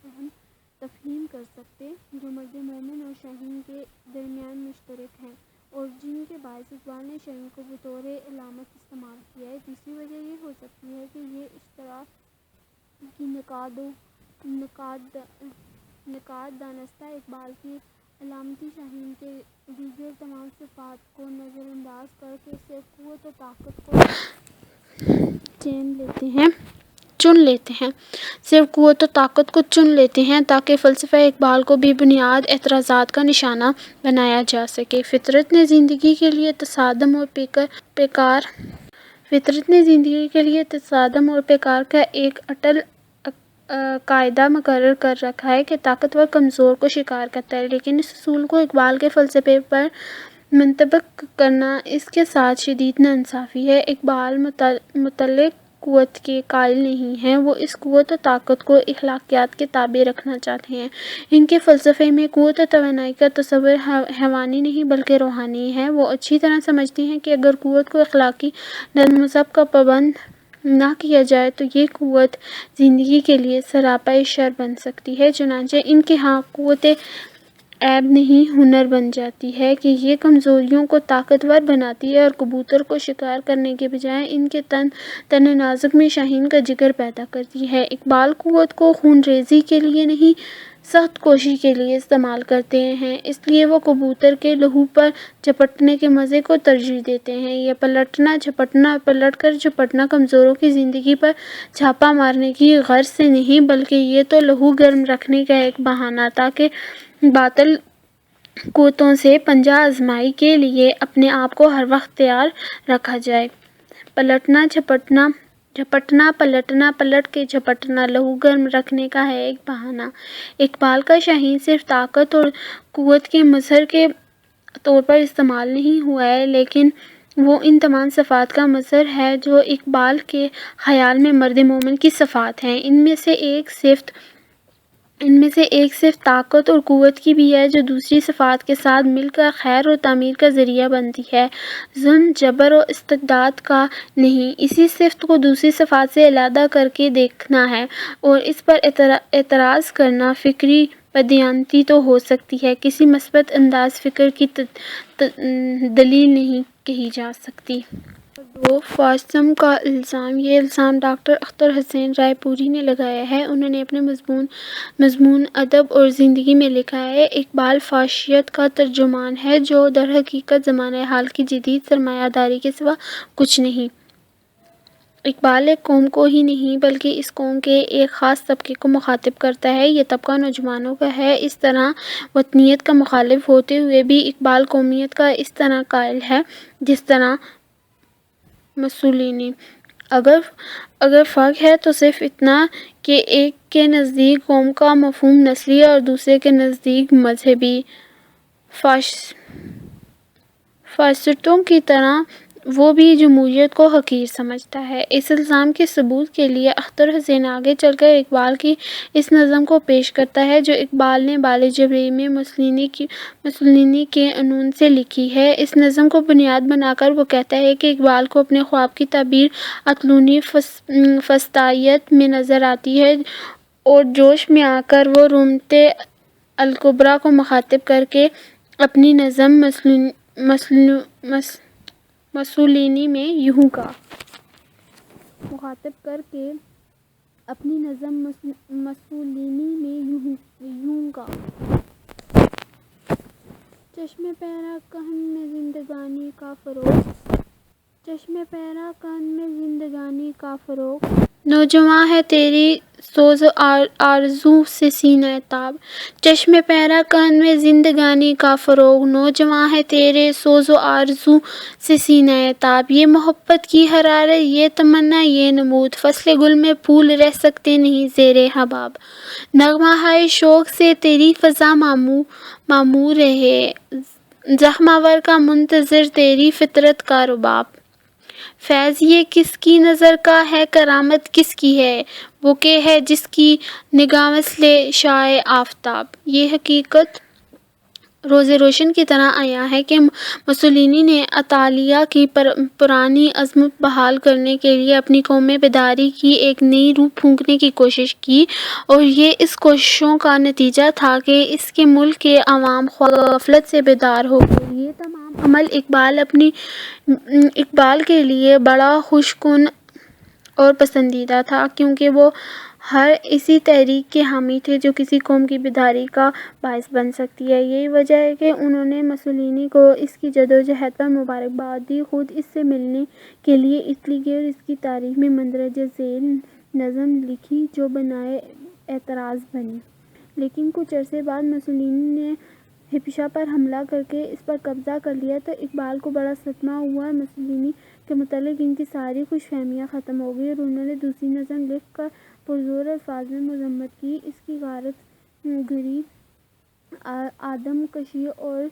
تفہیم کر سکتے جو مرد مومن اور شاہین کے درمیان مشترک ہیں۔ اور جن کے باعث اقبال نے شرم کو بطور علامت استعمال کیا ہے۔ تیسری وجہ یہ ہو سکتی ہے کہ یہ اشتراک کی نقاد دانستہ اقبال کی علامتی شاہین کے دیگر تمام صفات کو نظر انداز کر کے صرف قوت و طاقت کو چن لیتے ہیں صرف قوت و طاقت کو چن لیتے ہیں تاکہ فلسفہ اقبال کو بھی بنیاد اعتراضات کا نشانہ بنایا جا سکے۔ فطرت نے زندگی کے لیے تصادم اور پیکار کا ایک اٹل قاعدہ مقرر کر رکھا ہے کہ طاقتور کمزور کو شکار کرتا ہے، لیکن اس اصول کو اقبال کے فلسفے پر منطبق کرنا اس کے ساتھ شدید ناانصافی ہے۔ اقبال مطلق قوت کے قائل نہیں ہیں، وہ اس قوت و طاقت کو اخلاقیات کے تابع رکھنا چاہتے ہیں۔ ان کے فلسفے میں قوت و توانائی کا تصور حیوانی نہیں بلکہ روحانی ہے۔ وہ اچھی طرح سمجھتے ہیں کہ اگر قوت کو اخلاقی نظم و ضبط کا پابند نہ کیا جائے تو یہ قوت زندگی کے لیے سراپا شر بن سکتی ہے۔ چنانچہ ان کے ہاں قوت عیب نہیں ہنر بن جاتی ہے کہ یہ کمزوریوں کو طاقتور بناتی ہے اور کبوتر کو شکار کرنے کے بجائے ان کے تن نازک میں شاہین کا جگر پیدا کرتی ہے۔ اقبال قوت کو خون ریزی کے لیے نہیں، سخت کوشی کے لیے استعمال کرتے ہیں، اس لیے وہ کبوتر کے لہو پر جھپٹنے کے مزے کو ترجیح دیتے ہیں۔ یہ پلٹنا جھپٹنا پلٹ کر جھپٹنا کمزوروں کی زندگی پر چھاپا مارنے کی غرض سے نہیں بلکہ یہ تو لہو گرم رکھنے کا ایک بہانہ تاکہ باطل قوتوں سے پنجہ آزمائی کے لیے اپنے آپ کو ہر وقت تیار رکھا جائے۔ پلٹنا جھپٹنا پلٹنا پلٹ کے جھپٹنا لہو گرم رکھنے کا ہے ایک بہانہ۔ اقبال کا شاہین صرف طاقت اور قوت کے مظہر کے طور پر استعمال نہیں ہوا ہے، لیکن وہ ان تمام صفات کا مظہر ہے جو اقبال کے خیال میں مرد مومن کی صفات ہیں۔ ان میں سے ایک صفت طاقت اور قوت کی بھی ہے جو دوسری صفات کے ساتھ مل کر خیر اور تعمیر کا ذریعہ بنتی ہے، ظلم، جبر اور استبداد کا نہیں۔ اسی صفت کو دوسری صفات سے علیحدہ کر کے دیکھنا ہے اور اس پر اعتراض کرنا فکری بددیانتی تو ہو سکتی ہے، کسی مثبت انداز فکر کی دلیل نہیں کہی جا سکتی۔ دو، فاشزم کا الزام۔ یہ الزام ڈاکٹر اختر حسین رائے پوری نے لگایا ہے۔ انہوں نے اپنے مضمون ادب اور زندگی میں لکھا ہے، اقبال فاشیت کا ترجمان ہے جو در حقیقت زمانہ حال کی جدید سرمایہ داری کے سوا کچھ نہیں۔ اقبال ایک قوم کو ہی نہیں بلکہ اس قوم کے ایک خاص طبقے کو مخاطب کرتا ہے، یہ طبقہ نوجوانوں کا ہے۔ اس طرح وطنیت کا مخالف ہوتے ہوئے بھی اقبال قومیت کا اس طرح قائل ہے جس طرح مسولینی۔ اگر فرق ہے تو صرف اتنا کہ ایک کے نزدیک قوم کا مفہوم نسلی ہے اور دوسرے کے نزدیک مذہبی۔ فاشسٹوں کی طرح وہ بھی جمہوریت کو حقیر سمجھتا ہے۔ اس الزام کے ثبوت کے لیے اختر حسین آگے چل کر اقبال کی اس نظم کو پیش کرتا ہے جو اقبال نے بال جبری میں مسولینی کے عنوان سے لکھی ہے۔ اس نظم کو بنیاد بنا کر وہ کہتا ہے کہ اقبال کو اپنے خواب کی تعبیر اطلونی فسطائیت میں نظر آتی ہے اور جوش میں آ کر وہ رومتے الکبریٰ کو مخاطب کر کے اپنی نظم مسولینی میں یوں گا۔ چشم پیرا کہن میں زندگانی کا فروغ، نوجواں ہے تیری سوز و آرزو سے سینہ تاب۔ چشم پیرا کہن میں زندگانی کا فروغ، نوجواں ہے تیرے سوز و آرزو سے سینہ تاب۔ یہ محبت کی حرارت، یہ تمنا، یہ نمود، فصل گل میں پھول رہ سکتے نہیں زیر حباب۔ نغمہ ہائے شوق سے تیری فضا معمور رہے، زخم آور کا منتظر تیری فطرت کا رباب۔ فیض یہ کس کی نظر کا ہے، کرامت کس کی ہے، وہ کہ ہے جس کی نگاہ مثل شعاع آفتاب۔ یہ حقیقت روز روشن کی طرح عیاں ہے کہ مسولینی نے اطالیہ کی پرانی عظمت بحال کرنے کے لیے اپنی قوم میں بیداری کی ایک نئی روح پھونکنے کی کوشش کی اور یہ اس کوششوں کا نتیجہ تھا کہ اس کے ملک کے عوام غفلت سے بیدار ہو گئے۔ یہ تمام عمل اقبال کے لیے بڑا خوش کن اور پسندیدہ تھا، کیونکہ وہ ہر ایسی تحریک کے حامی تھے جو کسی قوم کی بیداری کا باعث بن سکتی ہے۔ یہی وجہ ہے کہ انہوں نے مسولینی کو اس کی جدوجہد پر مبارکباد دی، خود اس سے ملنے کے لیے اٹلی گئے اور اس کی تاریخ میں مندرجہ ذیل نظم لکھی جو بنائے اعتراض بنی۔ لیکن کچھ عرصے بعد مسولینی نے ہپشا پر حملہ کر کے اس پر قبضہ کر لیا تو اقبال کو بڑا صدمہ ہوا۔ مسولینی کے متعلق ان کی ساری خوش فہمیاں ختم ہو گئی اور انہوں نے دوسری نظم لکھ کر پرزور الفاظ میں مذمت کی، اس کی غارت گری، آدم کشی اور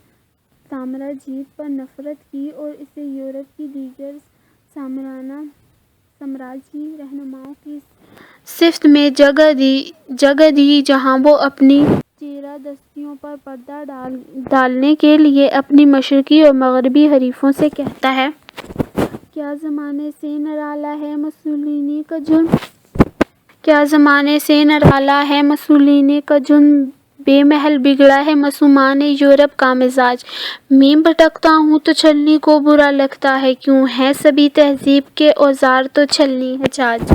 سامراجیت پر نفرت کی اور اسے یورپ کی دیگر سامراجی رہنماؤں کی صفت میں جگہ دی جہاں وہ اپنی چیرہ دستیوں پر پردہ ڈالنے کے لیے اپنی مشرقی اور مغربی حریفوں سے کہتا ہے: کیا زمانے سے نرالا ہے مسولینی کا جرم؟ کیا زمانے سے نرالا ہے مسولینی کا جرم؟ بے محل بگڑا ہے معصومان یورپ کا مزاج۔ میں بھٹکتا ہوں تو چھلنی کو برا لگتا ہے، کیوں ہیں سبھی تہذیب کے اوزار تو چھلنی ہے چھاج۔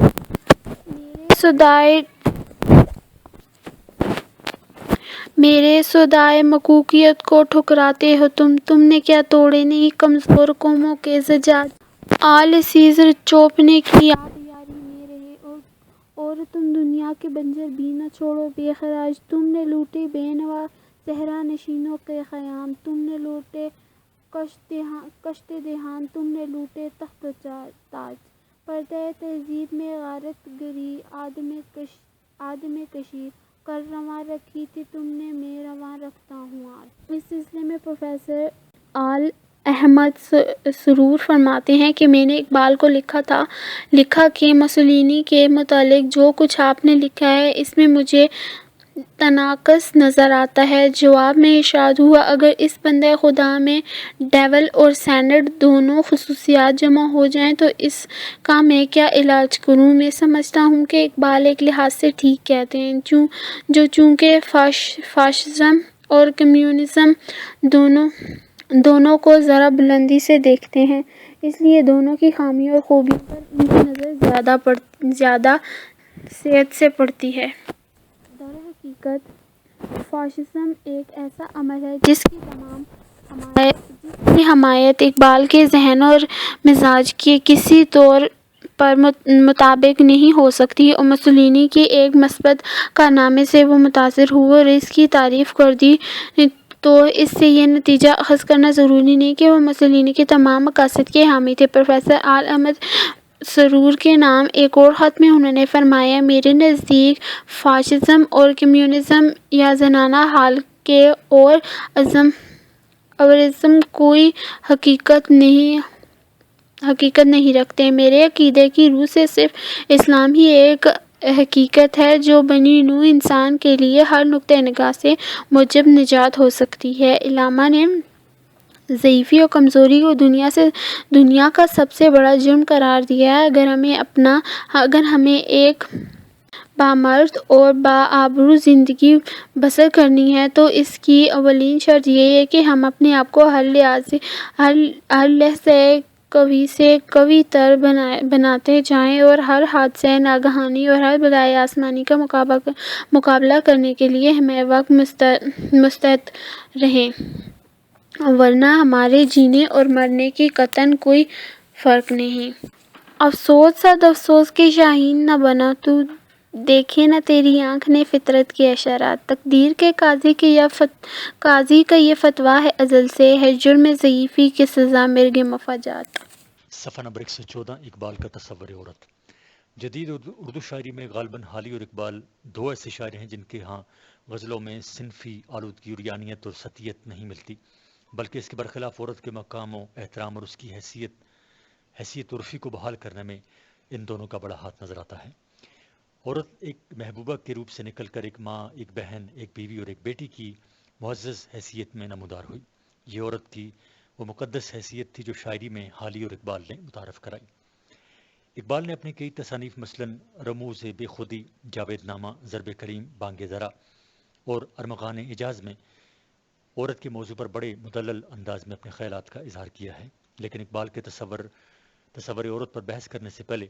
میرے سودائے مکوکیت کو ٹھکراتے ہو تم نے کیا توڑے نہیں کمزور قوموں کے زجاج۔ آل سیزر چوپنے کی یاد یاری میں رہے اور تم دنیا کے بنجر بھی نہ چھوڑو بے خراج۔ تم نے لوٹے بے نوا صحرا نشینوں کے خیام، تم نے لوٹے کشت دہان، تم نے لوٹے تخت و تاج۔ پردہ تہذیب میں غارت گری، آدم کشی کر رواں رکھی تھی تم نے، میں رواں رکھتا ہوں آج۔ اس سلسلے میں پروفیسر آل احمد سرور فرماتے ہیں کہ میں نے اقبال کو لکھا کہ مسولینی کے متعلق جو کچھ آپ نے لکھا ہے اس میں مجھے تناقض نظر آتا ہے۔ جواب میں ارشاد ہوا: اگر اس بندہ خدا میں ڈیول اور سینٹ دونوں خصوصیات جمع ہو جائیں تو اس کا میں کیا علاج کروں؟ میں سمجھتا ہوں کہ اقبال ایک لحاظ سے ٹھیک کہتے ہیں، جو چونکہ فاشزم اور کمیونزم دونوں کو ذرا بلندی سے دیکھتے ہیں، اس لیے دونوں کی خامیوں اور خوبیوں پر ان کی نظر زیادہ صحت سے پڑتی ہے۔ در حقیقت فاشزم ایک ایسا عمل ہے جس کی حمایت اقبال کے ذہن اور مزاج کے کسی طور پر مطابق نہیں ہو سکتی، اور مسولینی کے ایک مثبت کارنامے سے وہ متاثر ہوئے اور اس کی تعریف کر دی، تو اس سے یہ نتیجہ اخذ کرنا ضروری نہیں کہ وہ مسولینی کے تمام مقاصد کے حامی تھے۔ پروفیسر آل احمد سرور کے نام ایک اور خط میں انہوں نے فرمایا: میرے نزدیک فاشزم اور کمیونزم یا زنانہ حال کے اور ازم کوئی حقیقت نہیں رکھتے۔ میرے عقیدے کی روح سے صرف اسلام ہی ایک حقیقت ہے جو بنی نوع انسان کے لیے ہر نقطۂ نگاہ سے موجب نجات ہو سکتی ہے۔ علامہ نے ضعیفی اور کمزوری کو دنیا کا سب سے بڑا جرم قرار دیا ہے۔ اگر ہمیں ایک بامرد اور باآبرو زندگی بسر کرنی ہے تو اس کی اولین شرط یہ ہے کہ ہم اپنے آپ کو ہر لحظے قوی سے قوی تر بناتے جائیں اور ہر حادثہ ناگہانی اور ہر بلائے آسمانی کا مقابلہ کرنے کے لیے ہمہ وقت مستعد رہیں، ورنہ ہمارے جینے اور مرنے کی قطعاً کوئی فرق نہیں۔ افسوس صد افسوس کہ شاہین نہ بنا تو دیکھے نہ تیری آنکھ نے فطرت کے اشارات۔ تقدیر کے قاضی کا یہ فتویٰ ہے ازل سے، ہے جرم ضعیفی کی سزا مرگ مفاجات۔ صفحہ نمبر 114 اقبال کا تصور عورت۔ جدید اردو شاعری میں غالباً حالی اور اقبال دو ایسے شاعر ہیں جن کے ہاں غزلوں میں صنفی آلودگی اور یانیت اور سطحیت نہیں ملتی، بلکہ اس کے برخلاف عورت کے مقام و احترام اور اس کی حیثیت عرفی کو بحال کرنے میں ان دونوں کا بڑا ہاتھ نظر آتا ہے۔ عورت ایک محبوبہ کے روپ سے نکل کر ایک ماں، ایک بہن، ایک بیوی اور ایک بیٹی کی معزز حیثیت میں نمودار ہوئی۔ یہ عورت کی وہ مقدس حیثیت تھی جو شاعری میں حالی اور اقبال نے متعارف کرائی۔ اقبال نے اپنی کئی تصانیف مثلاً رموز بے خودی، جاوید نامہ، ضرب کریم، بانگ ذرا اور ارمغان اعجاز میں عورت کے موضوع پر بڑے مدلل انداز میں اپنے خیالات کا اظہار کیا ہے، لیکن اقبال کے تصور عورت پر بحث کرنے سے پہلے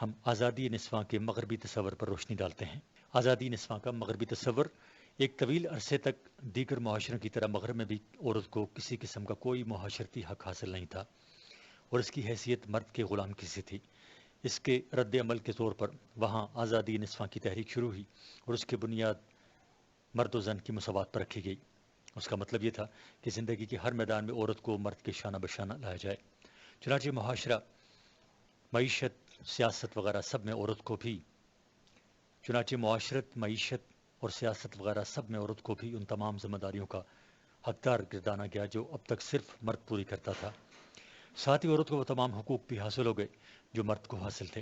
ہم آزادی نسواں کے مغربی تصور پر روشنی ڈالتے ہیں۔ آزادی نسواں کا مغربی تصور ایک طویل عرصے تک دیگر معاشروں کی طرح مغرب میں بھی عورت کو کسی قسم کا کوئی معاشرتی حق حاصل نہیں تھا اور اس کی حیثیت مرد کے غلام کی سی تھی۔ اس کے رد عمل کے طور پر وہاں آزادی نسواں کی تحریک شروع ہوئی اور اس کی بنیاد مرد و زن کی مساوات پر رکھی گئی۔ اس کا مطلب یہ تھا کہ زندگی کے ہر میدان میں عورت کو مرد کے شانہ بشانہ لایا جائے۔ چنانچہ معیشت، سیاست وغیرہ سب میں عورت کو بھی ان تمام ذمہ داریوں کا حقدار گردانا گیا جو اب تک صرف مرد پوری کرتا تھا۔ ساتھ ہی عورت کو وہ تمام حقوق بھی حاصل ہو گئے جو مرد کو حاصل تھے۔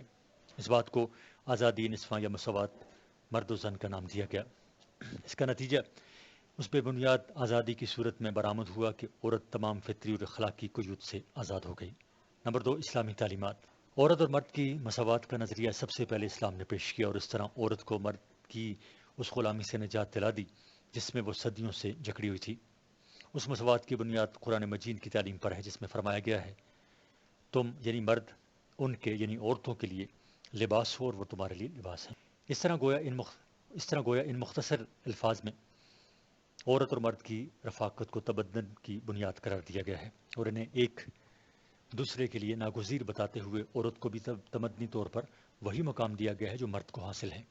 اس بات کو آزادی نسواں یا مساوات مرد و زن کا نام دیا گیا۔ اس کا نتیجہ اس بے بنیاد آزادی کی صورت میں برآمد ہوا کہ عورت تمام فطری اور اخلاقی قیود سے آزاد ہو گئی۔ نمبر 2، اسلامی تعلیمات۔ عورت اور مرد کی مساوات کا نظریہ سب سے پہلے اسلام نے پیش کیا اور اس طرح عورت کو مرد کی اس غلامی سے نجات دلا دی جس میں وہ صدیوں سے جکڑی ہوئی تھی۔ اس مساوات کی بنیاد قرآن مجید کی تعلیم پر ہے جس میں فرمایا گیا ہے، تم یعنی مرد ان کے یعنی عورتوں کے لیے لباس ہو اور وہ تمہارے لیے لباس ہیں۔ اس طرح گویا ان مختصر الفاظ میں عورت اور مرد کی رفاقت کو تبدن کی بنیاد قرار دیا گیا ہے اور انہیں ایک دوسرے کے لیے ناگزیر بتاتے ہوئے عورت کو بھی تمدنی طور پر وہی مقام دیا گیا ہے جو مرد کو حاصل ہے۔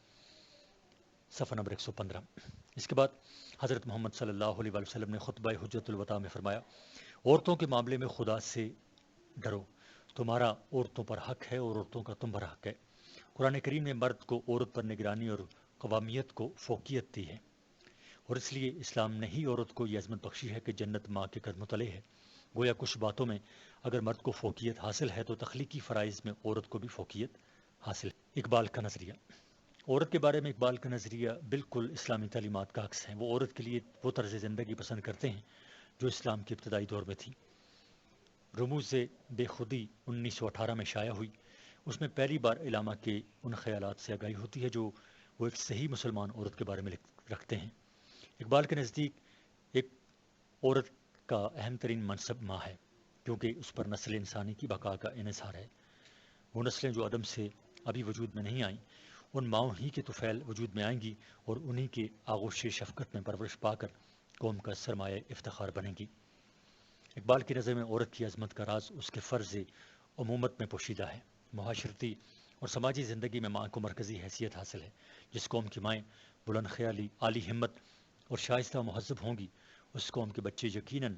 صفحہ نمبر 115۔ اس کے بعد حضرت محمد صلی اللہ علیہ وسلم نے خطبہ حجۃ الوداع میں فرمایا، عورتوں کے معاملے میں خدا سے ڈرو، تمہارا عورتوں پر حق ہے اور عورتوں کا تم پر حق ہے۔ قرآن کریم نے مرد کو عورت پر نگرانی اور قوامیت کو فوقیت دی ہے اور اس لیے اسلام نے ہی عورت کو یہ عظمت بخشی ہے کہ جنت ماں کے قدموں تلے ہے۔ گویا کچھ باتوں میں اگر مرد کو فوقیت حاصل ہے تو تخلیقی فرائض میں عورت کو بھی فوقیت حاصل ہے۔ اقبال کا نظریہ۔ عورت کے بارے میں اقبال کا نظریہ بالکل اسلامی تعلیمات کا عکس ہے۔ وہ عورت کے لیے وہ طرز زندگی پسند کرتے ہیں جو اسلام کے ابتدائی دور میں تھی۔ رموز بے خودی 1918 میں شائع ہوئی۔ اس میں پہلی بار علامہ کے ان خیالات سے آگاہی ہوتی ہے جو وہ ایک صحیح مسلمان عورت کے بارے میں رکھتے ہیں۔ اقبال کے نزدیک ایک عورت کا اہم ترین منصب ماں ہے کیونکہ اس پر نسل انسانی کی بقا کا انحصار ہے۔ وہ نسلیں جو عدم سے ابھی وجود میں نہیں آئیں ان ماؤں ہی کے طفیل وجود میں آئیں گی اور انہی کے آغوش شفقت میں پرورش پا کر قوم کا سرمایہ افتخار بنیں گی۔ اقبال کی نظر میں عورت کی عظمت کا راز اس کے فرض عمومت میں پوشیدہ ہے۔ معاشرتی اور سماجی زندگی میں ماں کو مرکزی حیثیت حاصل ہے۔ جس قوم کی مائیں بلند خیالی، عالی ہمت اور شائستہ و مہذب ہوں گی اس قوم کے بچے یقیناً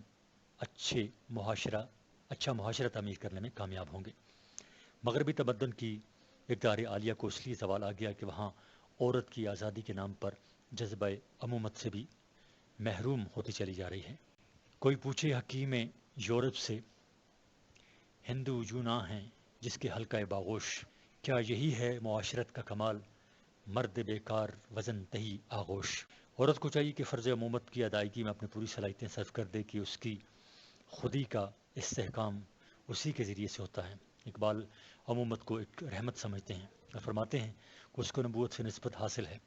اچھا معاشرہ تعمیر کرنے میں کامیاب ہوں گے۔ مغربی تمدن کی اقدار عالیہ کو اس لیے زوال آ گیا کہ وہاں عورت کی آزادی کے نام پر جذبہ امومت سے بھی محروم ہوتی چلی جا رہی ہے۔ کوئی پوچھے حکیم یورپ سے، ہندو جو نہ ہیں جس کے حلقہ باغوش، کیا یہی ہے معاشرت کا کمال، مرد بیکار وزن تہی آغوش۔ عورت کو چاہیے کہ فرض امومت کی ادائیگی میں اپنی پوری صلاحیتیں صرف کر دے کہ اس کی خودی کا استحکام اسی کے ذریعے سے ہوتا ہے۔ اقبال امومت کو ایک رحمت سمجھتے ہیں اور فرماتے ہیں کہ اس کو نبوت سے نسبت حاصل ہے۔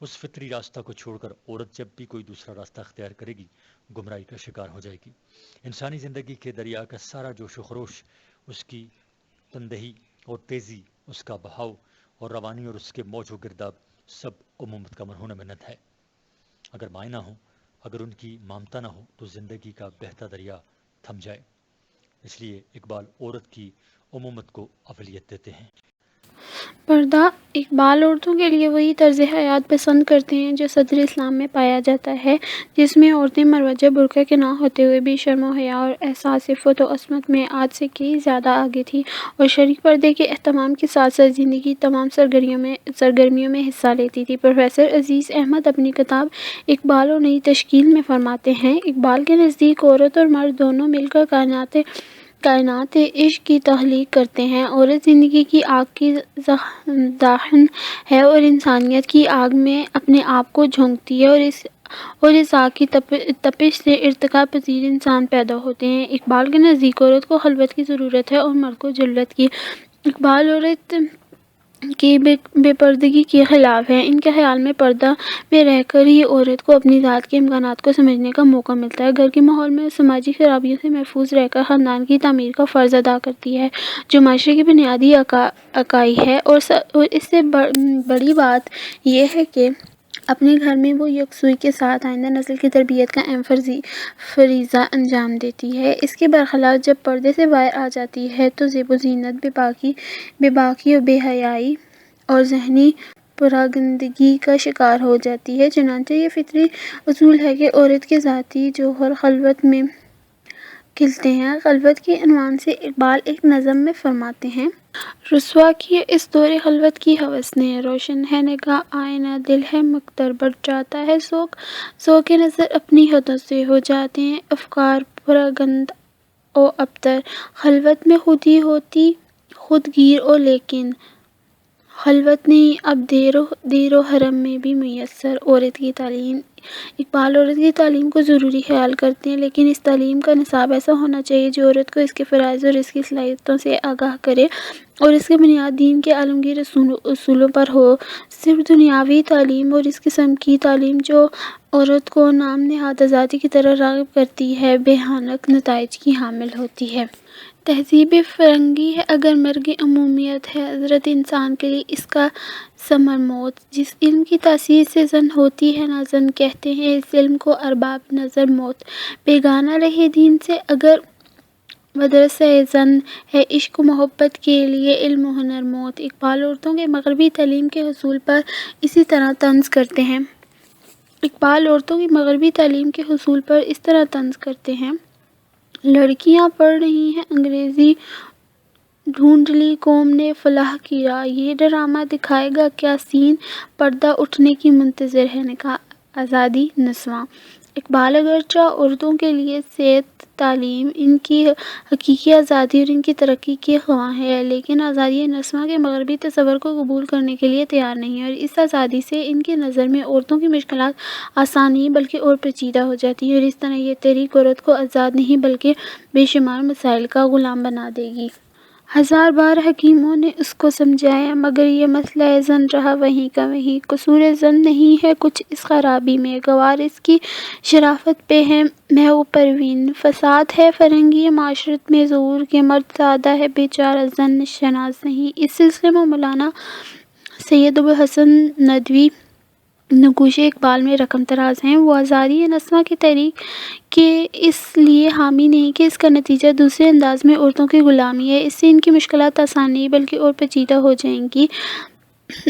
اس فطری راستہ کو چھوڑ کر عورت جب بھی کوئی دوسرا راستہ اختیار کرے گی گمراہی کا شکار ہو جائے گی۔ انسانی زندگی کے دریا کا سارا جوش و خروش، اس کی تندہی اور تیزی، اس کا بہاؤ اور روانی اور اس کے موج و گرداب سب امومت کا مرہون منت ہے۔ اگر مائیں نہ ہوں، اگر ان کی مامتا نہ ہو تو زندگی کا بہتا دریا تھم جائے۔ اس لیے اقبال عورت کی امومت کو اولیت دیتے ہیں۔ پردہ۔ اقبال عورتوں کے لیے وہی طرز حیات پسند کرتے ہیں جو صدر اسلام میں پایا جاتا ہے، جس میں عورتیں مروجہ برقع کے نہ ہوتے ہوئے بھی شرم و حیا اور احساس عفت و عصمت میں آج سے کئی زیادہ آگے تھیں اور شرعی پردے کے اہتمام کے ساتھ ساتھ زندگی کی تمام سرگرمیوں میں حصہ لیتی تھیں۔ پروفیسر عزیز احمد اپنی کتاب اقبال اور نئی تشکیل میں فرماتے ہیں، اقبال کے نزدیک عورت اور مرد دونوں مل کر کائنات عشق کی تخلیق کرتے ہیں۔ عورت زندگی کی آگ کی داہن ہے اور انسانیت کی آگ میں اپنے آپ کو جھونکتی ہے اور اس آگ کی تپش سے ارتقا پذیر انسان پیدا ہوتے ہیں۔ اقبال کے نزدیک عورت کو خلوت کی ضرورت ہے اور مرد کو جلوت کی۔ اقبال عورت کی بے پردگی کے خلاف ہے۔ ان کے خیال میں پردہ میں رہ کر ہی عورت کو اپنی ذات کے امکانات کو سمجھنے کا موقع ملتا ہے، گھر کے ماحول میں سماجی خرابیوں سے محفوظ رہ کر خاندان کی تعمیر کا فرض ادا کرتی ہے، جو معاشرے کی بنیادی اکائی ہے۔ اور اس سے بڑی بات یہ ہے کہ اپنے گھر میں وہ یکسوئی کے ساتھ آئندہ نسل کی تربیت کا اہم فریضہ انجام دیتی ہے۔ اس کے برخلاف جب پردے سے باہر آ جاتی ہے تو زیب و زینت، بے باکی و بے حیائی اور ذہنی پراگندگی کا شکار ہو جاتی ہے۔ چنانچہ یہ فطری اصول ہے کہ عورت کے ذاتی جوہر خلوت میں کھلتے ہیں۔ خلوت کے عنوان سے اقبال ایک نظم میں فرماتے ہیں: رسوا کیے اس دور خلوت کی ہوس نے، روشن ہے نگاہ آئینہ دل ہے مکدر، بڑھ جاتا ہے ذوق نظر اپنی حدوں سے، ہو جاتے ہیں افکار پراگند و ابتر۔ خلوت میں خود ہی ہوتی خود گیر و لیکن، خلوت نہیں اب دیر و حرم میں بھی میسر۔ عورت کی تعلیم۔ اقبال عورت کی تعلیم کو ضروری خیال کرتے ہیں، لیکن اس تعلیم کا نصاب ایسا ہونا چاہیے جو عورت کو اس کے فرائض اور اس کی صلاحیتوں سے آگاہ کرے اور اس کی بنیاد دین کے عالمگیر اصولوں پر ہو۔ صرف دنیاوی تعلیم اور اس قسم کی تعلیم جو عورت کو نام نہاد آزادی کی طرف راغب کرتی ہے، بھیانک نتائج کی حامل ہوتی ہے۔ تہذیب فرنگی ہے اگر مرگ عمومیت ہے حضرت انسان کے لیے اس کا ثمر موت۔ جس علم کی تاثیر سے زن ہوتی ہے نہ زن، کہتے ہیں اس علم کو ارباب نظر موت۔ بیگانہ رہے دین سے اگر مدرسہ زن ہے عشق و محبت کے لیے علم و ہنر موت۔ اقبال عورتوں کے مغربی تعلیم کے حصول پر اسی طرح طنز کرتے ہیں: لڑکیاں پڑھ رہی ہیں انگریزی، ڈھونڈ لی قوم نے فلاح کی راہ، یہ ڈرامہ دکھائے گا کیا سین، پردہ اٹھنے کی منتظر ہے نگاہ آزادی نسواں۔ اقبال اگرچہ عورتوں کے لیے صحت، تعلیم، ان کی حقیقی آزادی اور ان کی ترقی کے خواہاں ہے، لیکن آزادی نسواں کے مغربی تصور کو قبول کرنے کے لیے تیار نہیں، اور اس آزادی سے ان کی نظر میں عورتوں کی مشکلات آسان نہیں بلکہ اور پیچیدہ ہو جاتی ہیں، اور اس طرح یہ تحریک عورت کو آزاد نہیں بلکہ بے شمار مسائل کا غلام بنا دے گی۔ ہزار بار حکیموں نے اس کو سمجھایا مگر یہ مسئلہ زن رہا وہیں کا وہیں۔ قصور زن نہیں ہے کچھ اس خرابی میں، گوار اس کی شرافت پہ ہے محو پروین۔ فساد ہے فرنگی معاشرت میں ظہور کے، مرد زادہ ہے بیچارہ زن شناس نہیں۔ اس سلسلے میں مولانا سید ابوالحسن ندوی نقوش اقبال میں رقم طراز ہیں۔ وہ آزادی نسواں کی تحریک کے اس لیے حامی نہیں کہ اس کا نتیجہ دوسرے انداز میں عورتوں کی غلامی ہے، اس سے ان کی مشکلات آسان نہیں بلکہ اور پیچیدہ ہو جائیں گی،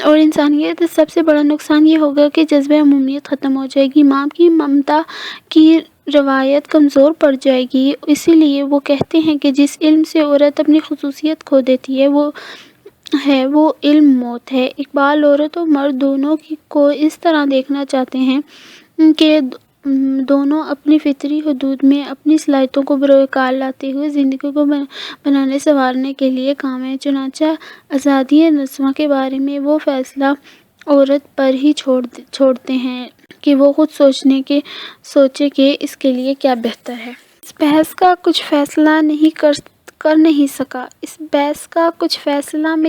اور انسانیت کا سب سے بڑا نقصان یہ ہوگا کہ جذبہ عمومیت ختم ہو جائے گی، ماں کی ممتا کی روایت کمزور پڑ جائے گی۔ اسی لیے وہ کہتے ہیں کہ جس علم سے عورت اپنی خصوصیت کھو دیتی ہے وہ علم موت ہے۔ اقبال عورت اور مرد دونوں کو اس طرح دیکھنا چاہتے ہیں کہ دونوں اپنی فطری حدود میں اپنی صلاحیتوں کو بروئے کار لاتے ہوئے زندگی کو بنانے سنوارنے کے لیے کام ہیں۔ چنانچہ آزادی نسواں کے بارے میں وہ فیصلہ عورت پر ہی چھوڑتے ہیں کہ وہ خود سوچے کہ اس کے لیے کیا بہتر ہے۔ اس بحث کا کچھ فیصلہ میں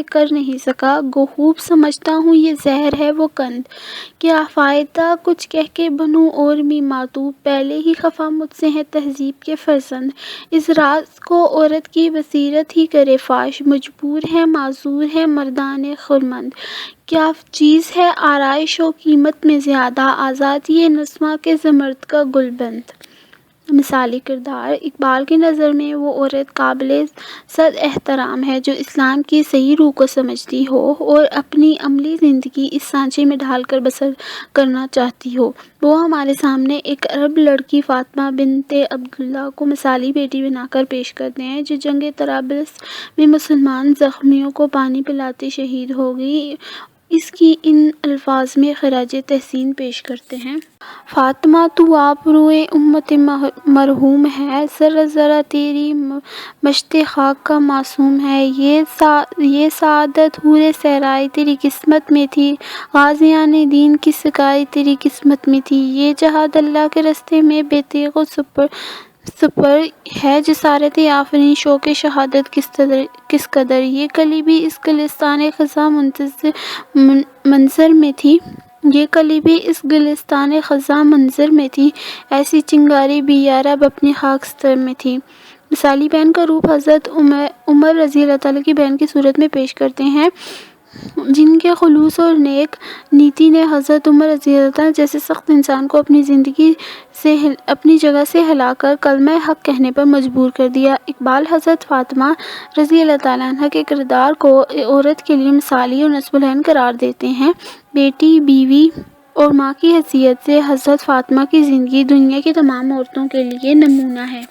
کر نہیں سکا، گو خوب سمجھتا ہوں یہ زہر ہے وہ قند، کیا فائدہ کچھ کہہ کے بنوں اور بھی ماتوب، پہلے ہی خفا مجھ سے ہیں تہذیب کے فرزند۔ اس راز کو عورت کی بصیرت ہی کرے فاش، مجبور ہے معذور ہے مردان خرمند، کیا چیز ہے آرائش و قیمت میں زیادہ، آزادی نسواں کے زمرد کا گلبند۔ مثالی کردار: اقبال کی نظر میں وہ عورت قابل صد احترام ہے جو اسلام کی صحیح روح کو سمجھتی ہو اور اپنی عملی زندگی اس سانچے میں ڈھال کر بسر کرنا چاہتی ہو۔ وہ ہمارے سامنے ایک عرب لڑکی فاطمہ بنت عبداللہ کو مثالی بیٹی بنا کر پیش کرتے ہیں جو جنگ طرابلس میں مسلمان زخمیوں کو پانی پلاتی شہید ہو گئی۔ اس کی ان الفاظ میں خراج تحسین پیش کرتے ہیں: فاطمہ تو آبروئے امت مرحوم ہے، ذرہ ذرہ تیری مشت خاک کا معصوم ہے، یہ سعادت حور صحرائے تیری قسمت میں تھی، غازیان دین کی سکائی تیری قسمت میں تھی، یہ جہاد اللہ کے رستے میں بے تیغ و پر ہے جسارت آفرین شوق شہادت کس قدر، یہ کلی بھی اس گلستان خزاں منظر میں تھی، یہ کلی بھی اس گلستان خزاں منظر میں تھی، ایسی چنگاری بھی یارب اپنی خاکستر میں تھی۔ مثالی بہن کا روپ حضرت عمر رضی اللہ تعالیٰ کی بہن کی صورت میں پیش کرتے ہیں، جن کے خلوص اور نیک نیتی نے حضرت عمر رضی اللہ تعالیٰ جیسے سخت انسان کو اپنی زندگی سے اپنی جگہ سے ہلا کر کلمہ حق کہنے پر مجبور کر دیا۔ اقبال حضرت فاطمہ رضی اللہ تعالیٰ عنہ کے کردار کو عورت کے لیے مثالی اور نصب العین قرار دیتے ہیں۔ بیٹی، بیوی اور ماں کی حیثیت سے حضرت فاطمہ کی زندگی دنیا کی تمام عورتوں کے لیے نمونہ ہے۔